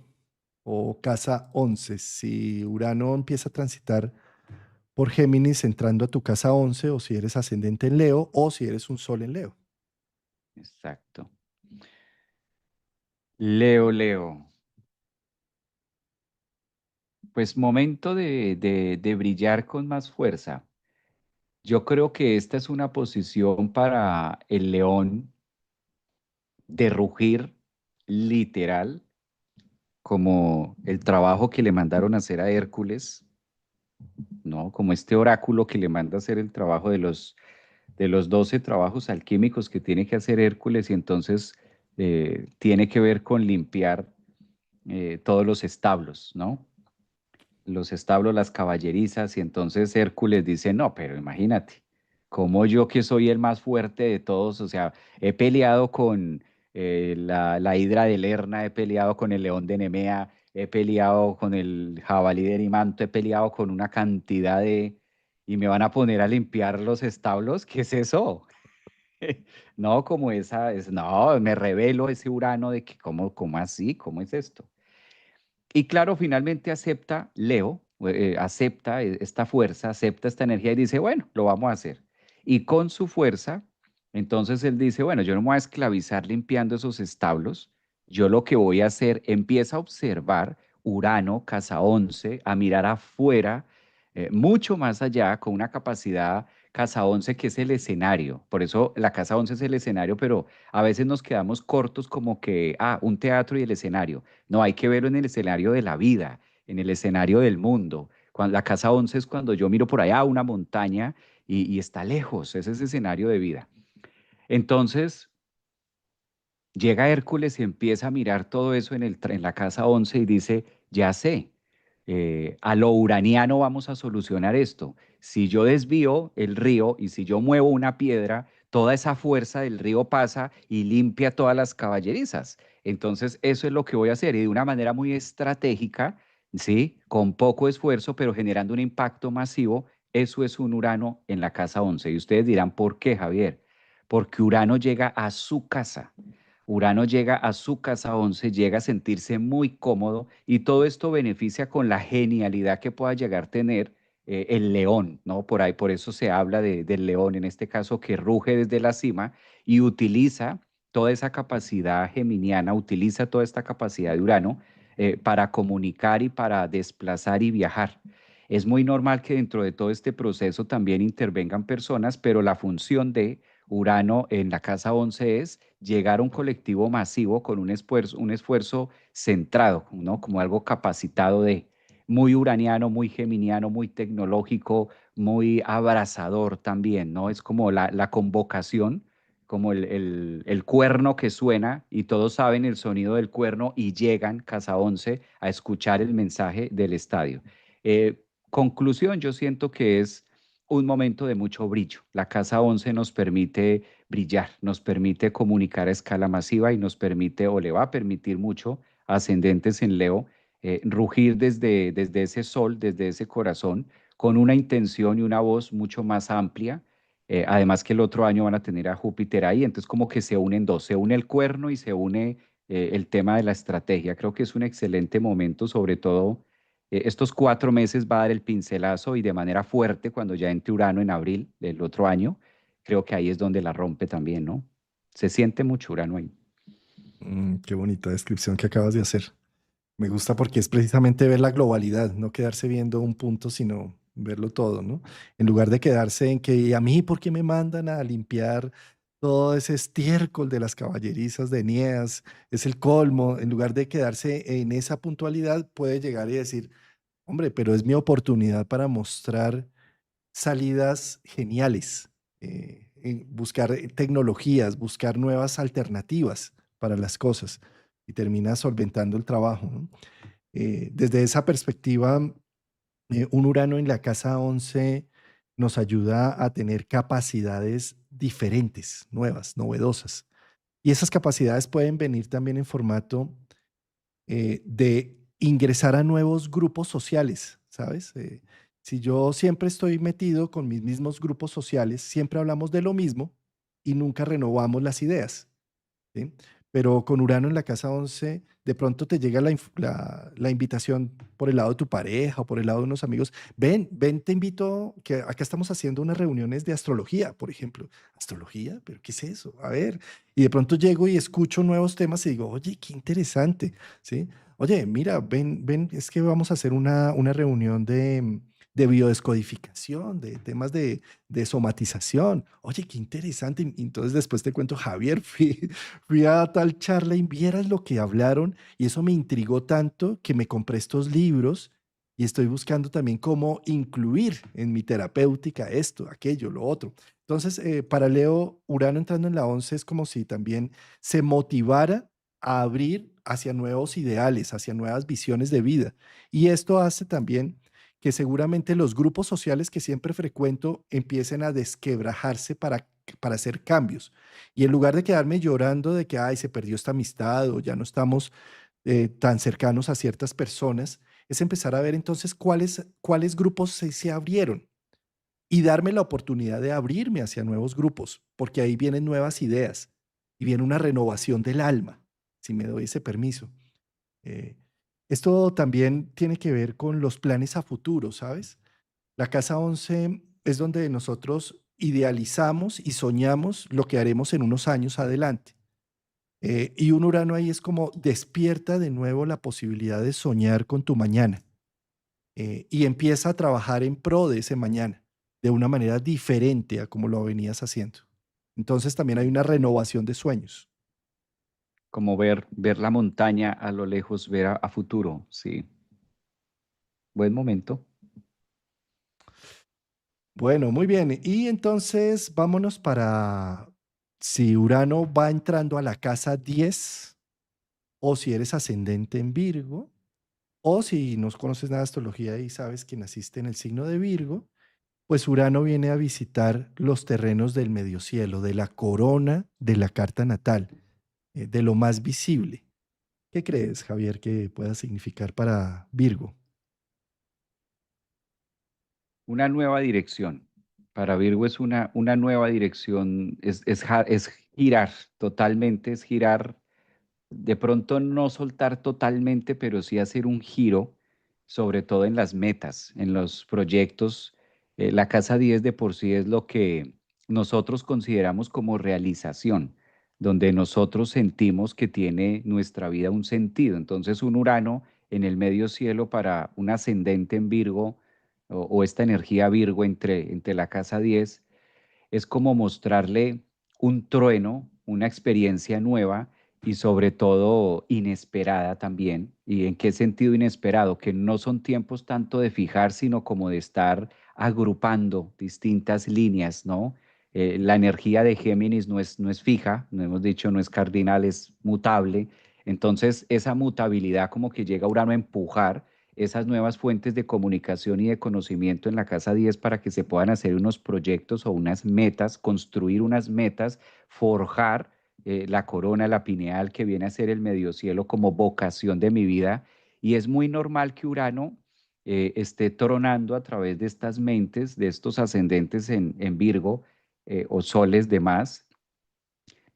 o casa 11. Si Urano empieza a transitar por Géminis entrando a tu casa 11 o si eres ascendente en Leo o si eres un sol en Leo. Exacto. Leo, Leo. Pues momento de brillar con más fuerza. Yo creo que esta es una posición para el león de rugir literal, como el trabajo que le mandaron a hacer a Hércules, ¿no? Como este oráculo que le manda a hacer el trabajo de los 12 trabajos alquímicos que tiene que hacer Hércules y entonces tiene que ver con limpiar todos los establos, ¿no? Los establos, las caballerizas, y entonces Hércules dice, no, pero imagínate, como yo que soy el más fuerte de todos, o sea, he peleado con la hidra de Lerna, he peleado con el león de Nemea, he peleado con el jabalí de Erimanto, he peleado con una cantidad de... y me van a poner a limpiar los establos, ¿qué es eso? No, como esa, es, no, me revelo ese Urano de que, cómo así? ¿Cómo es esto? Y claro, finalmente acepta Leo, acepta esta fuerza, acepta esta energía y dice, bueno, lo vamos a hacer. Y con su fuerza, entonces él dice, bueno, yo no me voy a esclavizar limpiando esos establos, yo lo que voy a hacer, empieza a observar Urano, casa 11, a mirar afuera, mucho más allá, con una capacidad casa 11 que es el escenario. Por eso la casa 11 es el escenario, pero a veces nos quedamos cortos como que, un teatro y el escenario. No, hay que verlo en el escenario de la vida, en el escenario del mundo. Cuando, la casa 11 es cuando yo miro por allá una montaña y está lejos, ese es ese escenario de vida. Entonces llega Hércules y empieza a mirar todo eso en la casa 11 y dice, ya sé, a lo uraniano vamos a solucionar esto. Si yo desvío el río y si yo muevo una piedra, toda esa fuerza del río pasa y limpia todas las caballerizas. Entonces, eso es lo que voy a hacer y de una manera muy estratégica, ¿sí? Con poco esfuerzo, pero generando un impacto masivo. Eso es un Urano en la casa 11. Y ustedes dirán, ¿por qué, Javier? Porque Urano llega a su casa. Urano llega a su casa 11, llega a sentirse muy cómodo y todo esto beneficia con la genialidad que pueda llegar a tener el león, ¿no? Por ahí, por eso se habla del león, en este caso, que ruge desde la cima y utiliza toda esa capacidad geminiana, utiliza toda esta capacidad de Urano para comunicar y para desplazar y viajar. Es muy normal que dentro de todo este proceso también intervengan personas, pero la función de Urano en la casa 11 es llegar a un colectivo masivo con un esfuerzo centrado, ¿no? Como algo capacitado de muy uraniano, muy geminiano, muy tecnológico, muy abrazador también, ¿no? Es como la convocación, como el cuerno que suena y todos saben el sonido del cuerno y llegan, Casa 11, a escuchar el mensaje del estadio. Conclusión, yo siento que es un momento de mucho brillo. La Casa 11 nos permite brillar, nos permite comunicar a escala masiva y nos permite o le va a permitir mucho a ascendentes en Leo rugir desde ese sol, desde ese corazón, con una intención y una voz mucho más amplia. Además que el otro año van a tener a Júpiter ahí, entonces como que se unen dos, se une el cuerno y se une el tema de la estrategia. Creo que es un excelente momento, sobre todo estos 4 meses va a dar el pincelazo y de manera fuerte cuando ya entre Urano en abril del otro año, creo que ahí es donde la rompe también, ¿no? Se siente mucho Urano ahí. Qué bonita descripción que acabas de hacer. Me gusta porque es precisamente ver la globalidad, no quedarse viendo un punto, sino verlo todo, ¿no? En lugar de quedarse en que, ¿y a mí por qué me mandan a limpiar todo ese estiércol de las caballerizas de Eneas? Es el colmo. En lugar de quedarse en esa puntualidad, puede llegar y decir, hombre, pero es mi oportunidad para mostrar salidas geniales, en buscar tecnologías, buscar nuevas alternativas para las cosas y termina solventando el trabajo, ¿no? Desde esa perspectiva, un Urano en la casa 11 nos ayuda a tener capacidades diferentes, nuevas, novedosas. Y esas capacidades pueden venir también en formato de ingresar a nuevos grupos sociales, ¿sabes? Si yo siempre estoy metido con mis mismos grupos sociales, siempre hablamos de lo mismo y nunca renovamos las ideas. ¿Sí? Pero con Urano en la casa 11 de pronto te llega la invitación por el lado de tu pareja o por el lado de unos amigos. Ven, ven, te invito, que acá estamos haciendo unas reuniones de astrología, por ejemplo. ¿Astrología? ¿Pero qué es eso? A ver. Y de pronto llego y escucho nuevos temas y digo, oye, qué interesante, ¿sí? Oye, mira, ven, ven, es que vamos a hacer una reunión de biodescodificación, de temas de somatización. Oye, qué interesante. Y entonces después te cuento, Javier, fui a tal charla y vieras lo que hablaron y eso me intrigó tanto que me compré estos libros y estoy buscando también cómo incluir en mi terapéutica esto, aquello, lo otro. Entonces, para Leo, Urano entrando en la 11 es como si también se motivara a abrir hacia nuevos ideales, hacia nuevas visiones de vida. Y esto hace también que seguramente los grupos sociales que siempre frecuento empiecen a desquebrajarse para hacer cambios. Y en lugar de quedarme llorando de que, ay, se perdió esta amistad o ya no estamos tan cercanos a ciertas personas, es empezar a ver entonces cuáles grupos se abrieron y darme la oportunidad de abrirme hacia nuevos grupos, porque ahí vienen nuevas ideas y viene una renovación del alma, si me doy ese permiso. Eh, Esto también tiene que ver con los planes a futuro, ¿sabes? La casa 11 es donde nosotros idealizamos y soñamos lo que haremos en unos años adelante. Y un Urano ahí es como despierta de nuevo la posibilidad de soñar con tu mañana y empieza a trabajar en pro de ese mañana de una manera diferente a como lo venías haciendo. Entonces también hay una renovación de sueños. Como ver la montaña a lo lejos, ver a futuro, sí. Buen momento. Bueno, muy bien. Y entonces vámonos para si Urano va entrando a la casa 10 o si eres ascendente en Virgo o si no conoces nada de astrología y sabes que naciste en el signo de Virgo, pues Urano viene a visitar los terrenos del medio cielo, de la corona de la carta natal, de lo más visible. ¿Qué crees, Javier, que pueda significar para Virgo? Una nueva dirección. Para Virgo es una nueva dirección, es girar totalmente, es girar, de pronto no soltar totalmente, pero sí hacer un giro, sobre todo en las metas, en los proyectos. La casa 10 de por sí es lo que nosotros consideramos como realización, donde nosotros sentimos que tiene nuestra vida un sentido. Entonces, un Urano en el medio cielo para un ascendente en Virgo o esta energía Virgo entre la casa 10 es como mostrarle un trueno, una experiencia nueva y sobre todo inesperada también. ¿Y en qué sentido inesperado? Que no son tiempos tanto de fijar, sino como de estar agrupando distintas líneas, ¿no? La energía de Géminis no es fija, no hemos dicho, no es cardinal, es mutable. Entonces, esa mutabilidad como que llega a Urano a empujar esas nuevas fuentes de comunicación y de conocimiento en la casa 10 para que se puedan hacer unos proyectos o unas metas, construir unas metas, forjar la corona, la pineal que viene a ser el medio cielo como vocación de mi vida. Y es muy normal que Urano esté tronando a través de estas mentes, de estos ascendentes en Virgo o soles de más.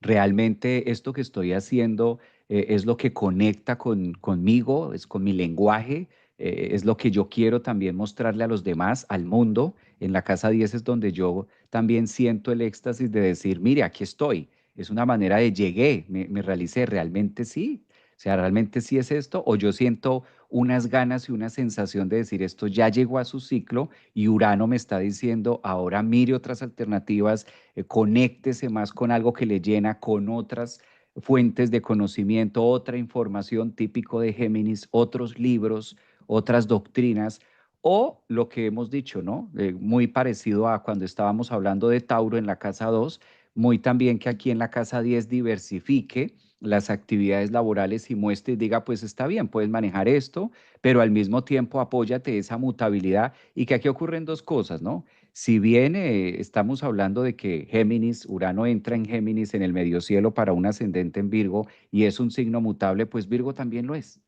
Realmente esto que estoy haciendo es lo que conecta conmigo, es con mi lenguaje, es lo que yo quiero también mostrarle a los demás, al mundo. En la casa 10 es donde yo también siento el éxtasis de decir, mire, aquí estoy. Es una manera de llegué, me realicé, realmente sí. O sea, realmente sí es esto, o yo siento unas ganas y una sensación de decir esto ya llegó a su ciclo y Urano me está diciendo, ahora mire otras alternativas, conéctese más con algo que le llena, con otras fuentes de conocimiento, otra información típico de Géminis, otros libros, otras doctrinas, o lo que hemos dicho, ¿no? Muy parecido a cuando estábamos hablando de Tauro en la casa 2, muy también que aquí en la casa 10 diversifique las actividades laborales y muestre y diga, pues está bien, puedes manejar esto, pero al mismo tiempo apóyate esa mutabilidad y que aquí ocurren dos cosas, ¿no? Si bien estamos hablando de que Géminis, Urano entra en Géminis en el medio cielo para un ascendente en Virgo y es un signo mutable, pues Virgo también lo es.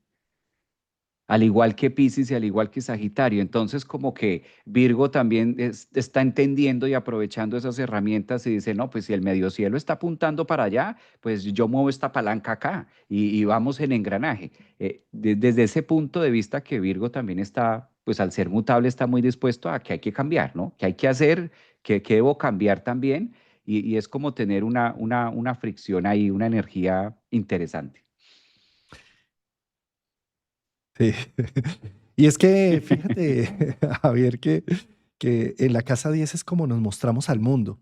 Al igual que Piscis y al igual que Sagitario. Entonces, como que Virgo también está entendiendo y aprovechando esas herramientas y dice, no, pues si el medio cielo está apuntando para allá, pues yo muevo esta palanca acá y vamos en engranaje. Desde ese punto de vista que Virgo también está, pues al ser mutable, está muy dispuesto a que hay que cambiar, ¿no? Que hay que hacer, que debo cambiar también. Y es como tener una fricción ahí, una energía interesante. Sí. Y es que, fíjate, Javier, que en la casa 10 es como nos mostramos al mundo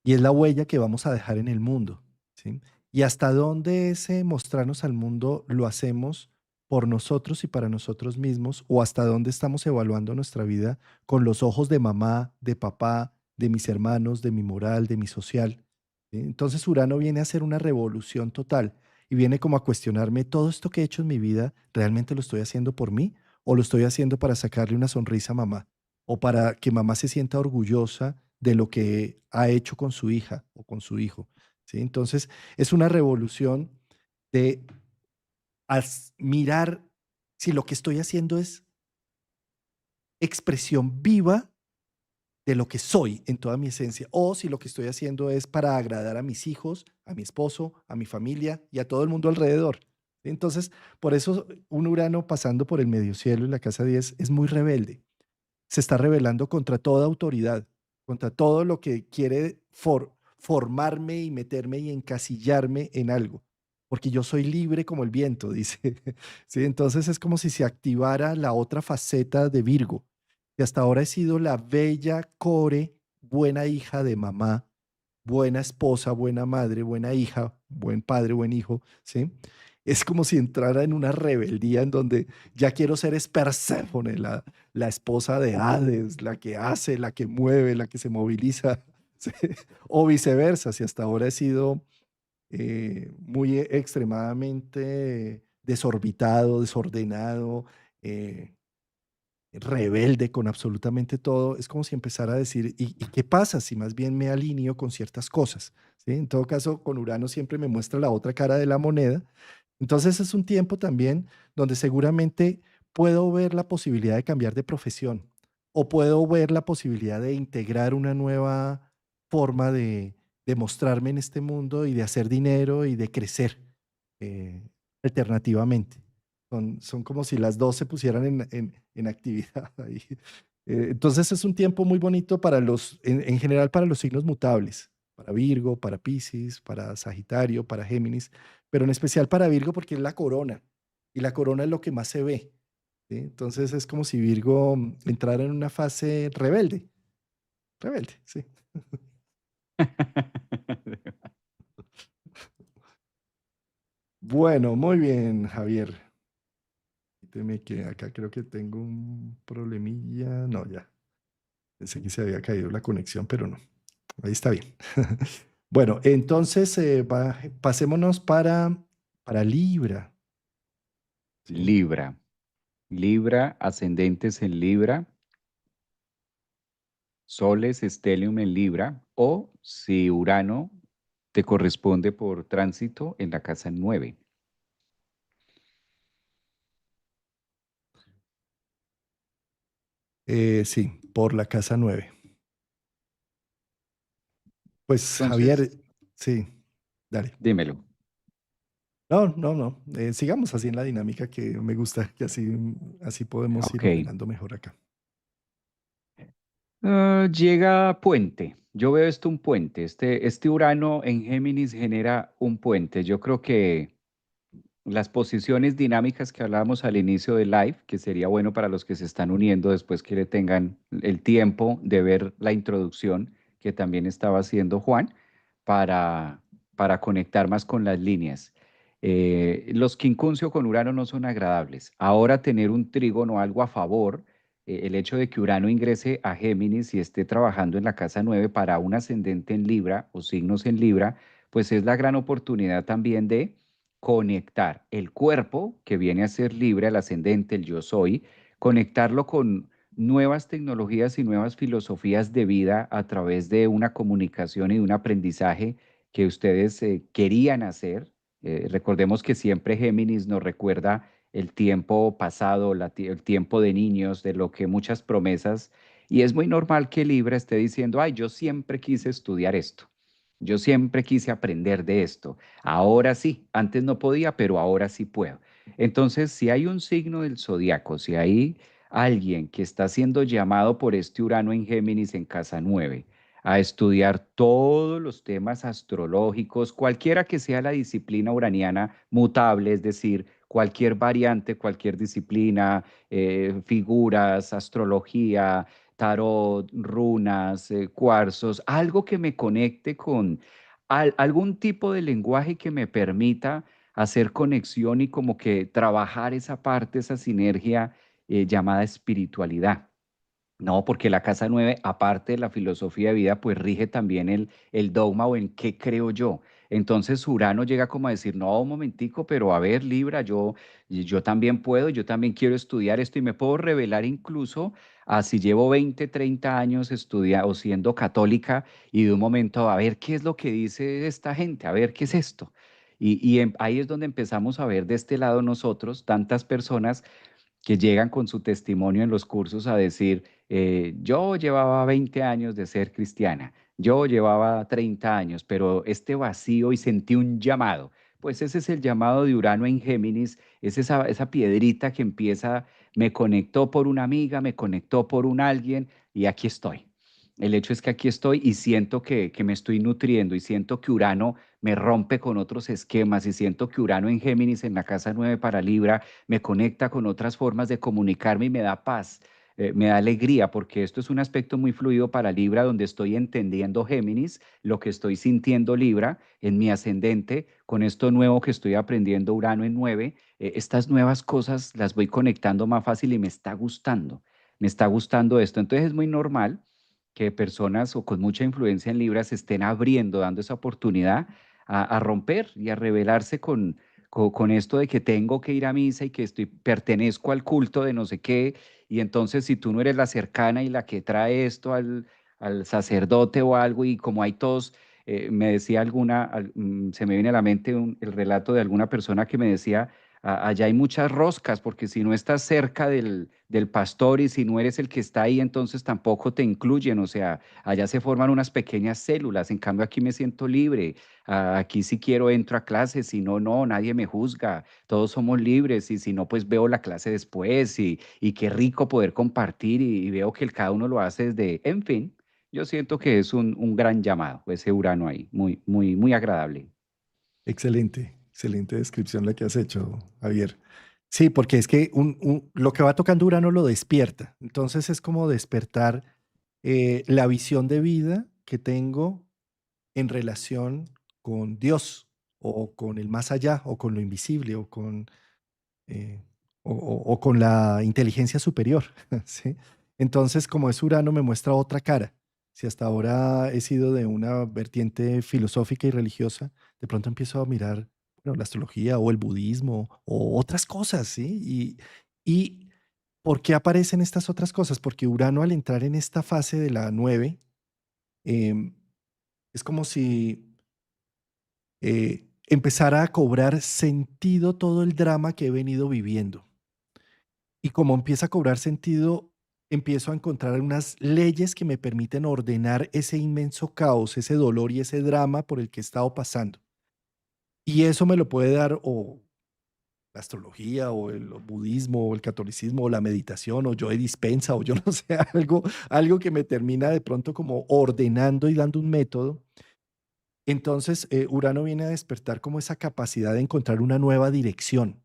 y es la huella que vamos a dejar en el mundo, ¿sí? Y hasta dónde ese mostrarnos al mundo lo hacemos por nosotros y para nosotros mismos, o hasta dónde estamos evaluando nuestra vida con los ojos de mamá, de papá, de mis hermanos, de mi moral, de mi social. ¿Sí? Entonces Urano viene a hacer una revolución total y viene como a cuestionarme todo esto que he hecho en mi vida, ¿realmente lo estoy haciendo por mí o lo estoy haciendo para sacarle una sonrisa a mamá o para que mamá se sienta orgullosa de lo que ha hecho con su hija o con su hijo? ¿Sí? Entonces es una revolución de mirar si lo que estoy haciendo es expresión viva de lo que soy en toda mi esencia, o si lo que estoy haciendo es para agradar a mis hijos, a mi esposo, a mi familia y a todo el mundo alrededor. Entonces, por eso un Urano pasando por el medio cielo en la casa 10 es muy rebelde. Se está rebelando contra toda autoridad, contra todo lo que quiere formarme y meterme y encasillarme en algo, porque yo soy libre como el viento, dice. Sí, entonces es como si se activara la otra faceta de Virgo, que hasta ahora he sido la bella core, buena hija de mamá, buena esposa, buena madre, buena hija, buen padre, buen hijo, ¿sí? Es como si entrara en una rebeldía en donde ya quiero ser es Perséfone, la esposa de Hades, la que hace, la que mueve, la que se moviliza, ¿sí? O viceversa, si hasta ahora he sido muy extremadamente desorbitado, desordenado, eh, rebelde con absolutamente todo, es como si empezara a decir, ¿y qué pasa si más bien me alineo con ciertas cosas? ¿Sí? En todo caso, con Urano siempre me muestra la otra cara de la moneda. Entonces es un tiempo también donde seguramente puedo ver la posibilidad de cambiar de profesión o puedo ver la posibilidad de integrar una nueva forma de mostrarme en este mundo y de hacer dinero y de crecer eh, alternativamente. Son como si las dos se pusieran en actividad ahí. Entonces es un tiempo muy bonito para en general para los signos mutables, para Virgo, para Piscis, para Sagitario, para Géminis, pero en especial para Virgo porque es la corona y la corona es lo que más se ve. ¿Sí? Entonces es como si Virgo entrara en una fase rebelde, rebelde, sí. Bueno, muy bien, Javier. Permíteme que acá creo que tengo un problemilla. No, ya. Pensé que se había caído la conexión, pero no. Ahí está bien. Bueno, entonces pasémonos para Libra. ¿Sí? Libra. Libra, ascendentes en Libra, soles, estelium en Libra, o si Urano te corresponde por tránsito en la casa 9. Sí, por la casa 9. Pues Entonces, Javier, sí, dale. dímelo. No, no, no. Sigamos así en la dinámica que me gusta, que así podemos ir Ok. ordenando mejor acá. Llega puente. Yo veo esto un puente. Este Urano en Géminis genera un puente. Yo creo que las posiciones dinámicas que hablábamos al inicio del live, que sería bueno para los que se están uniendo después que le tengan el tiempo de ver la introducción que también estaba haciendo Juan, para, para conectar más con las líneas. Los quincuncio con Urano no son agradables. Ahora tener un trígono, algo a favor, el hecho de que Urano ingrese a Géminis y esté trabajando en la casa 9 para un ascendente en Libra o signos en Libra, pues es la gran oportunidad también de conectar el cuerpo, que viene a ser libre, el ascendente, el yo soy, conectarlo con nuevas tecnologías y nuevas filosofías de vida a través de una comunicación y de un aprendizaje que ustedes querían hacer. Recordemos que siempre Géminis nos recuerda el tiempo pasado, el tiempo de niños, de lo que muchas promesas, y es muy normal que Libra esté diciendo, ay, yo siempre quise estudiar esto. Yo siempre quise aprender de esto. Ahora sí, antes no podía, pero ahora sí puedo. Entonces, si hay un signo del zodiaco, si hay alguien que está siendo llamado por este Urano en Géminis en casa 9 a estudiar todos los temas astrológicos, cualquiera que sea la disciplina uraniana mutable, es decir, cualquier variante, cualquier disciplina, figuras, astrología, tarot, runas, cuarzos, algo que me conecte con algún tipo de lenguaje que me permita hacer conexión y como que trabajar esa parte, esa sinergia llamada espiritualidad. No, porque la casa 9, aparte de la filosofía de vida, pues rige también el dogma o en qué creo yo. Entonces Urano llega como a decir, no, un momentico, pero a ver, Libra, yo también puedo, yo también quiero estudiar esto y me puedo revelar incluso a si llevo 20, 30 años estudiando o siendo católica y de un momento a ver qué es lo que dice esta gente, a ver qué es esto. Ahí es donde empezamos a ver de este lado nosotros, tantas personas que llegan con su testimonio en los cursos a decir, yo llevaba 20 años de ser cristiana, yo llevaba 30 años, pero este vacío y sentí un llamado. Pues ese es el llamado de Urano en Géminis, es esa piedrita que empieza, me conectó por una amiga, me conectó por un alguien y aquí estoy. El hecho es que aquí estoy y siento que me estoy nutriendo y siento que Urano me rompe con otros esquemas y siento que Urano en Géminis en la casa 9 para Libra me conecta con otras formas de comunicarme y me da paz, me da alegría, porque esto es un aspecto muy fluido para Libra, donde estoy entendiendo Géminis, lo que estoy sintiendo Libra en mi ascendente, con esto nuevo que estoy aprendiendo Urano en 9, estas nuevas cosas las voy conectando más fácil y me está gustando esto. Entonces es muy normal que personas o con mucha influencia en Libra se estén abriendo, dando esa oportunidad a romper y a revelarse con esto de que tengo que ir a misa y que pertenezco al culto de no sé qué, y entonces si tú no eres la cercana y la que trae esto al sacerdote o algo, y como hay todos, me decía se me viene a la mente el relato de alguna persona que me decía, allá hay muchas roscas, porque si no estás cerca del pastor y si no eres el que está ahí, entonces tampoco te incluyen, o sea, allá se forman unas pequeñas células, en cambio aquí me siento libre. Aquí si quiero entro a clase, si no, no, nadie me juzga, todos somos libres y si no, pues veo la clase después y qué rico poder compartir y veo que cada uno lo hace desde, en fin, yo siento que es un gran llamado, ese Urano ahí, muy, muy, muy agradable. Excelente, excelente descripción la que has hecho, Javier. Sí, porque es que lo que va tocando Urano lo despierta. Entonces es como despertar la visión de vida que tengo en relación con Dios o con el más allá o con lo invisible eh, o con la inteligencia superior. ¿Sí? Entonces, como es Urano, me muestra otra cara. Si hasta ahora he sido de una vertiente filosófica y religiosa, de pronto empiezo a mirar bueno, la astrología o el budismo o otras cosas, ¿sí? Y ¿por qué aparecen estas otras cosas? Porque Urano al entrar en esta fase de la 9, em, es como si empezara a cobrar sentido todo el drama que he venido viviendo. Y como empieza a cobrar sentido, empiezo a encontrar unas leyes que me permiten ordenar ese inmenso caos, ese dolor y ese drama por el que he estado pasando. Y eso me lo puede dar o la astrología o el budismo o el catolicismo o la meditación o yo de dispensa o yo no sé, algo que me termina de pronto como ordenando y dando un método. Entonces, Urano viene a despertar como esa capacidad de encontrar una nueva dirección.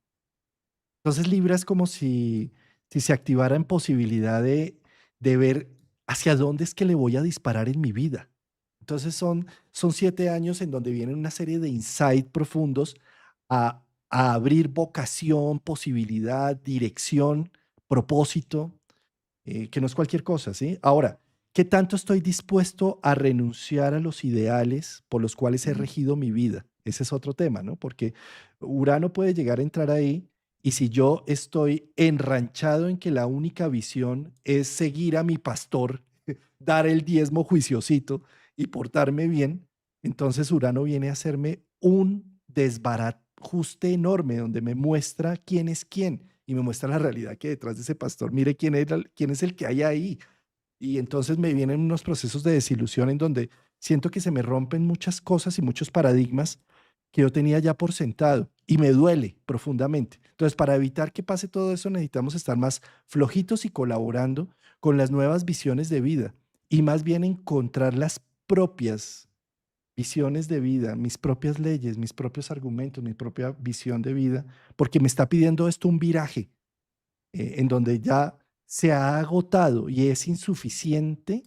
Entonces Libra es como si se activara en posibilidad de ver hacia dónde es que le voy a disparar en mi vida. Entonces son 7 años en donde vienen una serie de insights profundos a abrir vocación, posibilidad, dirección, propósito, que no es cualquier cosa, ¿sí? Ahora, ¿qué tanto estoy dispuesto a renunciar a los ideales por los cuales he Mm. regido mi vida? Ese es otro tema, ¿no? Porque Urano puede llegar a entrar ahí y si yo estoy enranchado en que la única visión es seguir a mi pastor, dar el diezmo juiciosito y portarme bien, entonces Urano viene a hacerme un desbarajuste enorme donde me muestra quién es quién y me muestra la realidad que detrás de ese pastor, mire quién es el que hay ahí. Y entonces me vienen unos procesos de desilusión en donde siento que se me rompen muchas cosas y muchos paradigmas que yo tenía ya por sentado y me duele profundamente. Entonces, para evitar que pase todo eso, necesitamos estar más flojitos y colaborando con las nuevas visiones de vida y más bien encontrar las propias visiones de vida, mis propias leyes, mis propios argumentos, mi propia visión de vida, porque me está pidiendo esto un viraje en donde ya se ha agotado y es insuficiente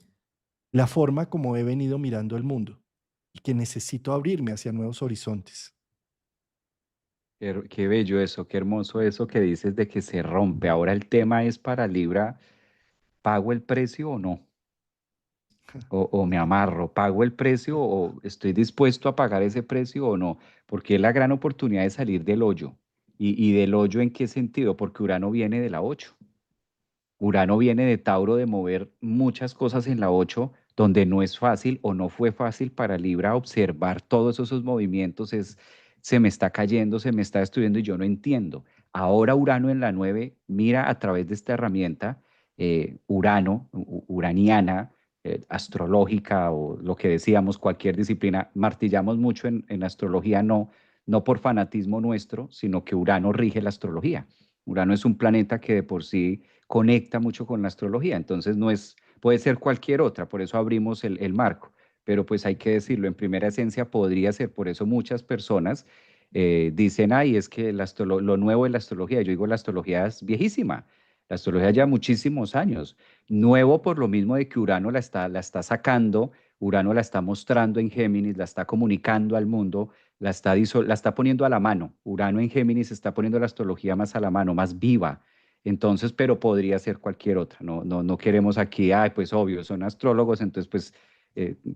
la forma como he venido mirando el mundo y que necesito abrirme hacia nuevos horizontes. Qué bello eso, qué hermoso eso que dices de que se rompe. Ahora el tema es para Libra, ¿pago el precio o no? O me amarro, ¿pago el precio o estoy dispuesto a pagar ese precio o no? Porque es la gran oportunidad de salir del hoyo. Y del hoyo en qué sentido? Porque Urano viene de la 8. Urano viene de Tauro de mover muchas cosas en la 8 donde no es fácil o no fue fácil para Libra observar todos esos movimientos, se me está cayendo, se me está destruyendo y yo no entiendo. Ahora Urano en la 9 mira a través de esta herramienta Urano, uraniana, astrológica o lo que decíamos, cualquier disciplina, martillamos mucho en astrología, no, no por fanatismo nuestro, sino que Urano rige la astrología. Urano es un planeta que de por sí conecta mucho con la astrología, entonces no es, puede ser cualquier otra, por eso abrimos el marco, pero pues hay que decirlo, en primera esencia podría ser, por eso muchas personas dicen, ay, es que lo nuevo de la astrología, yo digo, la astrología es viejísima, la astrología ya muchísimos años, nuevo por lo mismo de que Urano la está sacando, Urano la está mostrando en Géminis, la está comunicando al mundo, la está poniendo a la mano. Urano en Géminis está poniendo la astrología más a la mano, más viva. Entonces, pero podría ser cualquier otra. No, no, no queremos aquí, ay, pues obvio, son astrólogos, entonces pues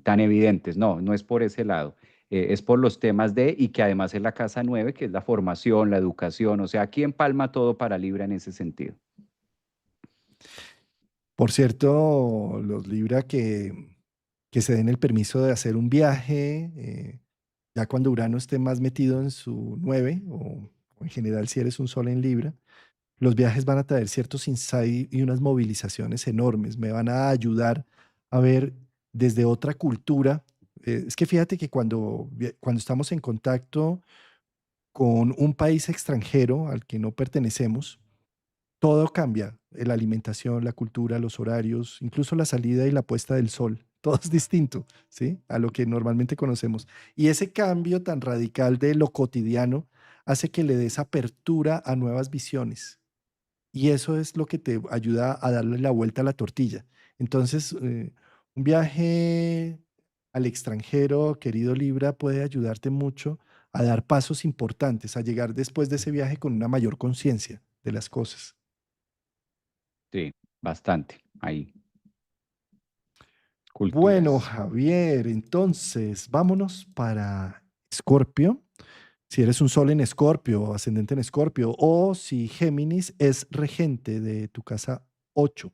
tan evidentes. No, no es por ese lado. Es por los temas de, y que además es la casa 9 que es la formación, la educación. O sea, aquí empalma todo para Libra en ese sentido. Por cierto, los Libra que se den el permiso de hacer un viaje, ya cuando Urano esté más metido en su 9 o en general si eres un Sol en Libra, los viajes van a traer ciertos insights y unas movilizaciones enormes. Me van a ayudar a ver desde otra cultura. Es que fíjate que cuando estamos en contacto con un país extranjero al que no pertenecemos, todo cambia. La alimentación, la cultura, los horarios, incluso la salida y la puesta del sol. Todo es distinto, ¿sí? A lo que normalmente conocemos. Y ese cambio tan radical de lo cotidiano hace que le des apertura a nuevas visiones. Y eso es lo que te ayuda a darle la vuelta a la tortilla. Entonces, un viaje al extranjero, querido Libra, puede ayudarte mucho a dar pasos importantes, a llegar después de ese viaje con una mayor conciencia de las cosas. Sí, bastante. Ahí, Bueno, culturas. Javier, entonces vámonos para Escorpio. Si eres un sol en Escorpio o ascendente en Escorpio, o si Géminis es regente de tu casa 8,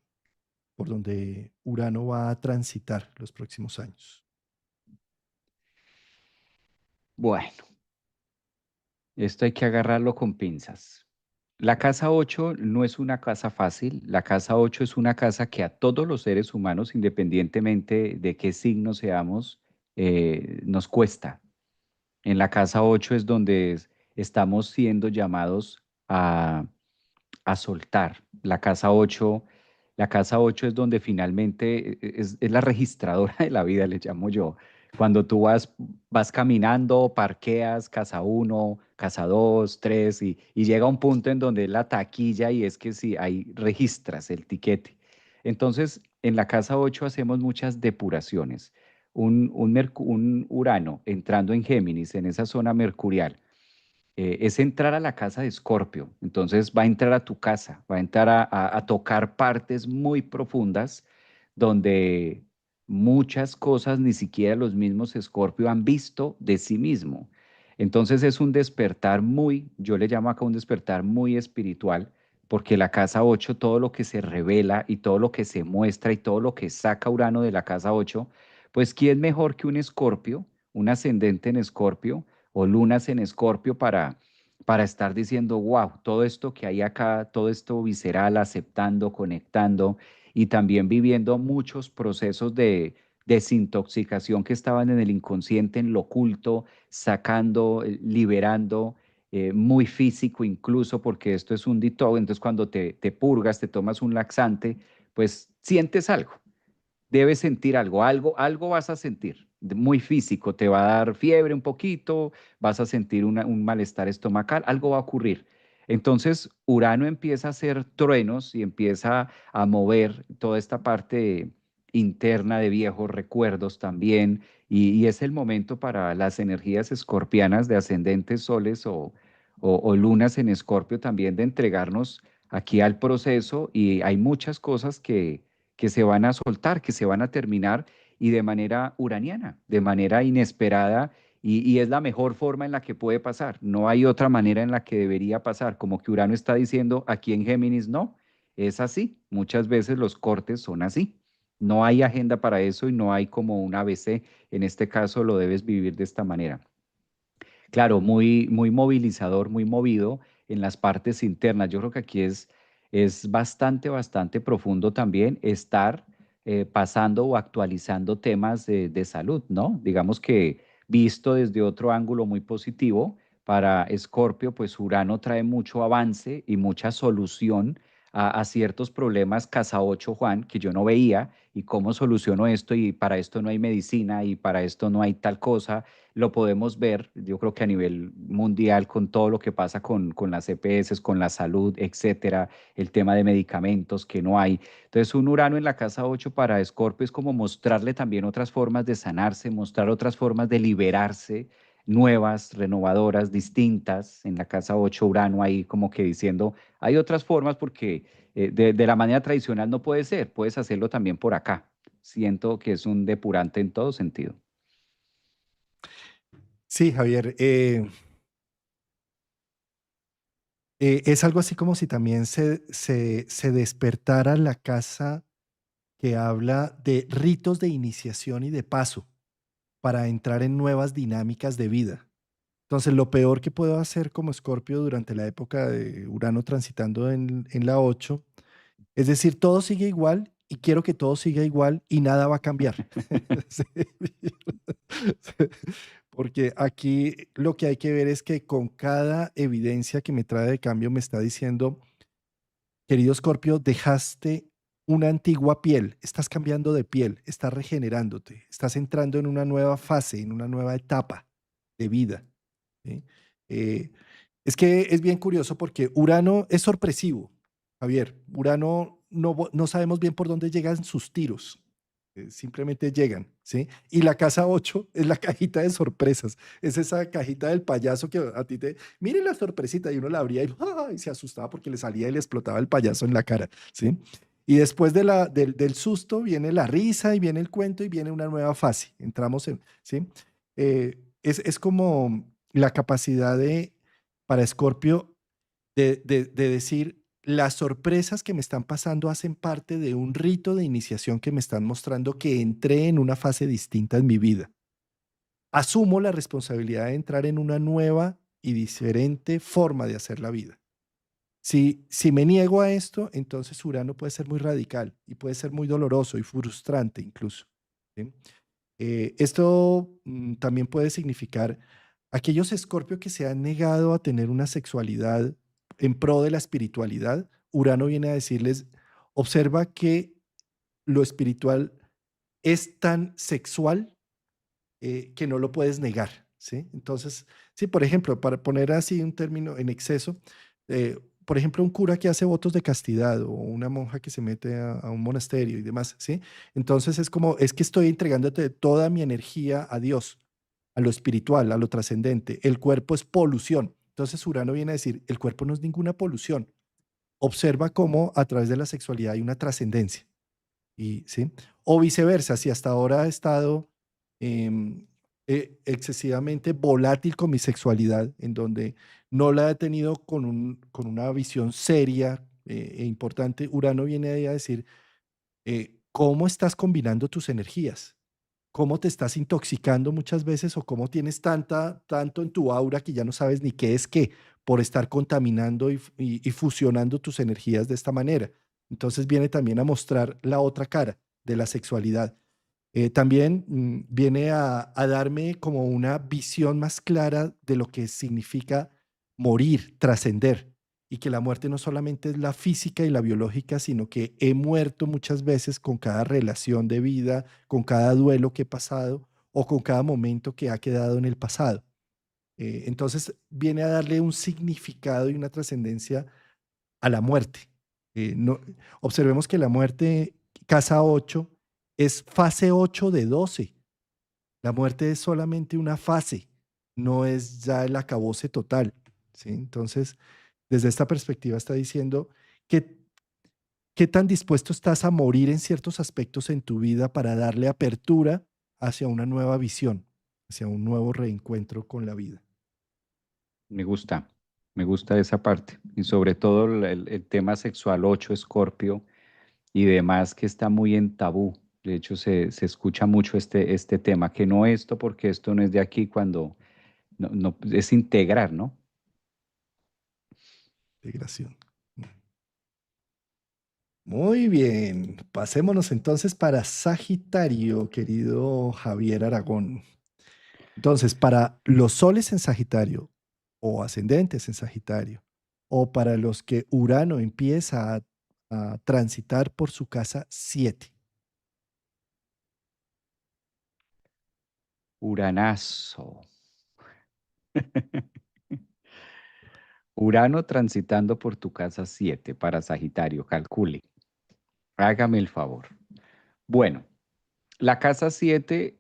por donde Urano va a transitar los próximos años. Bueno, esto hay que agarrarlo con pinzas. La casa 8 no es una casa fácil, la casa 8 es una casa que a todos los seres humanos, independientemente de qué signo seamos, nos cuesta. En la casa 8 es donde estamos siendo llamados a soltar. La casa 8 es donde finalmente es la registradora de la vida, le llamo yo. Cuando tú vas caminando, parqueas casa uno, casa 2, 3 y llega un punto en donde es la taquilla y es que si ahí registras el tiquete. Entonces, en la casa 8 hacemos muchas depuraciones. Un Urano entrando en Géminis, en esa zona mercurial, es entrar a la casa de Escorpio. Entonces va a entrar a tu casa, va a entrar a tocar partes muy profundas donde muchas cosas ni siquiera los mismos Escorpio han visto de sí mismo. Entonces es un despertar muy, yo le llamo acá un despertar muy espiritual, porque la casa 8 todo lo que se revela y todo lo que se muestra y todo lo que saca Urano de la casa 8 pues ¿quién mejor que un Escorpio, un ascendente en Escorpio? O lunas en Escorpio para estar diciendo, wow, todo esto que hay acá, todo esto visceral, aceptando, conectando y también viviendo muchos procesos de desintoxicación que estaban en el inconsciente, en lo oculto, sacando, liberando, muy físico incluso, porque esto es un detox, entonces cuando te purgas, te tomas un laxante, pues sientes algo, debes sentir algo, algo vas a sentir. muy físico, te va a dar fiebre un poquito, vas a sentir un malestar estomacal, algo va a ocurrir. Entonces, Urano empieza a hacer truenos y empieza a mover toda esta parte interna de viejos recuerdos también, y es el momento para las energías escorpianas de ascendentes soles o lunas en Escorpio también de entregarnos aquí al proceso, y hay muchas cosas que se van a soltar, que se van a terminar y de manera uraniana, de manera inesperada, y es la mejor forma en la que puede pasar. No hay otra manera en la que debería pasar, como que Urano está diciendo aquí en Géminis, no, es así. Muchas veces los cortes son así. No hay agenda para eso y no hay como un ABC. En este caso lo debes vivir de esta manera. Claro, muy, muy movilizador, muy movido en las partes internas. Yo creo que aquí es bastante, bastante profundo también estar pasando o actualizando temas de salud, ¿no? Digamos que visto desde otro ángulo muy positivo, para Escorpio, pues Urano trae mucho avance y mucha solución a ciertos problemas casa 8, Juan, que yo no veía, y cómo soluciono esto, y para esto no hay medicina, y para esto no hay tal cosa. Lo podemos ver, yo creo que a nivel mundial, con todo lo que pasa con las EPS, con la salud, etcétera, el tema de medicamentos que no hay. Entonces, un Urano en la casa 8 para Escorpio es como mostrarle también otras formas de sanarse, mostrar otras formas de liberarse, nuevas, renovadoras, distintas. En la casa 8 Urano ahí como que diciendo, hay otras formas porque de la manera tradicional no puede ser, puedes hacerlo también por acá. Siento que es un depurante en todo sentido. Sí, Javier, es algo así como si también se despertara la casa que habla de ritos de iniciación y de paso para entrar en nuevas dinámicas de vida. Entonces, lo peor que puedo hacer como Escorpio durante la época de Urano transitando en la 8 es decir, todo sigue igual y quiero que todo siga igual y nada va a cambiar. Sí. Porque aquí lo que hay que ver es que con cada evidencia que me trae de cambio me está diciendo, querido Escorpio, dejaste una antigua piel, estás cambiando de piel, estás regenerándote, estás entrando en una nueva fase, en una nueva etapa de vida. ¿Sí? Eh, es que es bien curioso porque Urano es sorpresivo, Javier. Urano no sabemos bien por dónde llegan sus tiros. Simplemente llegan, ¿sí? Y la casa 8 es la cajita de sorpresas. Es esa cajita del payaso que a ti te, mire la sorpresita, y uno la abría y se asustaba porque le salía y le explotaba el payaso en la cara, ¿sí? Y después del susto viene la risa y viene el cuento y viene una nueva fase. Entramos en, ¿sí? Es como la capacidad para Escorpio de decir, las sorpresas que me están pasando hacen parte de un rito de iniciación que me están mostrando que entré en una fase distinta en mi vida. Asumo la responsabilidad de entrar en una nueva y diferente forma de hacer la vida. Si me niego a esto, entonces Urano puede ser muy radical y puede ser muy doloroso y frustrante incluso. ¿Sí? Esto también puede significar aquellos Escorpio que se han negado a tener una sexualidad en pro de la espiritualidad. Urano viene a decirles, observa que lo espiritual es tan sexual que no lo puedes negar, ¿sí? Entonces, sí, por ejemplo, para poner así un término en exceso, por ejemplo, un cura que hace votos de castidad o una monja que se mete a un monasterio y demás, ¿sí? Entonces es como, es que estoy entregándote toda mi energía a Dios, a lo espiritual, a lo trascendente. El cuerpo es polución. Entonces Urano viene a decir, el cuerpo no es ninguna polución. Observa cómo a través de la sexualidad hay una trascendencia. Y, ¿sí? O viceversa, si hasta ahora he estado em, excesivamente volátil con mi sexualidad, en donde no la he tenido con una visión seria e importante, Urano viene ahí a decir, ¿cómo estás combinando tus energías? ¿Cómo te estás intoxicando muchas veces o cómo tienes tanto en tu aura que ya no sabes ni qué es qué por estar contaminando y fusionando tus energías de esta manera? Entonces viene también a mostrar la otra cara de la sexualidad. También viene a darme como una visión más clara de lo que significa morir, trascender, y que la muerte no solamente es la física y la biológica, sino que he muerto muchas veces con cada relación de vida, con cada duelo que he pasado, o con cada momento que ha quedado en el pasado. Entonces viene a darle un significado y una trascendencia a la muerte. No, observemos que la muerte, casa 8, es fase 8 de 12. La muerte es solamente una fase, no es ya el acabose total, ¿sí? Entonces, desde esta perspectiva está diciendo que qué tan dispuesto estás a morir en ciertos aspectos en tu vida para darle apertura hacia una nueva visión, hacia un nuevo reencuentro con la vida. Me gusta, me gusta esa parte. Y sobre todo el tema sexual 8 Escorpio y demás que está muy en tabú. De hecho, se escucha mucho este tema, que no esto porque esto no es de aquí cuando no, es integrar, ¿no? Integración. Muy bien, pasémonos entonces para Sagitario, querido Javier Aragón. Entonces, para los soles en Sagitario o ascendentes en Sagitario, o para los que Urano empieza a transitar por su casa 7. Uranazo. Urano transitando por tu casa 7 para Sagitario, calcule. Hágame el favor. Bueno, la casa 7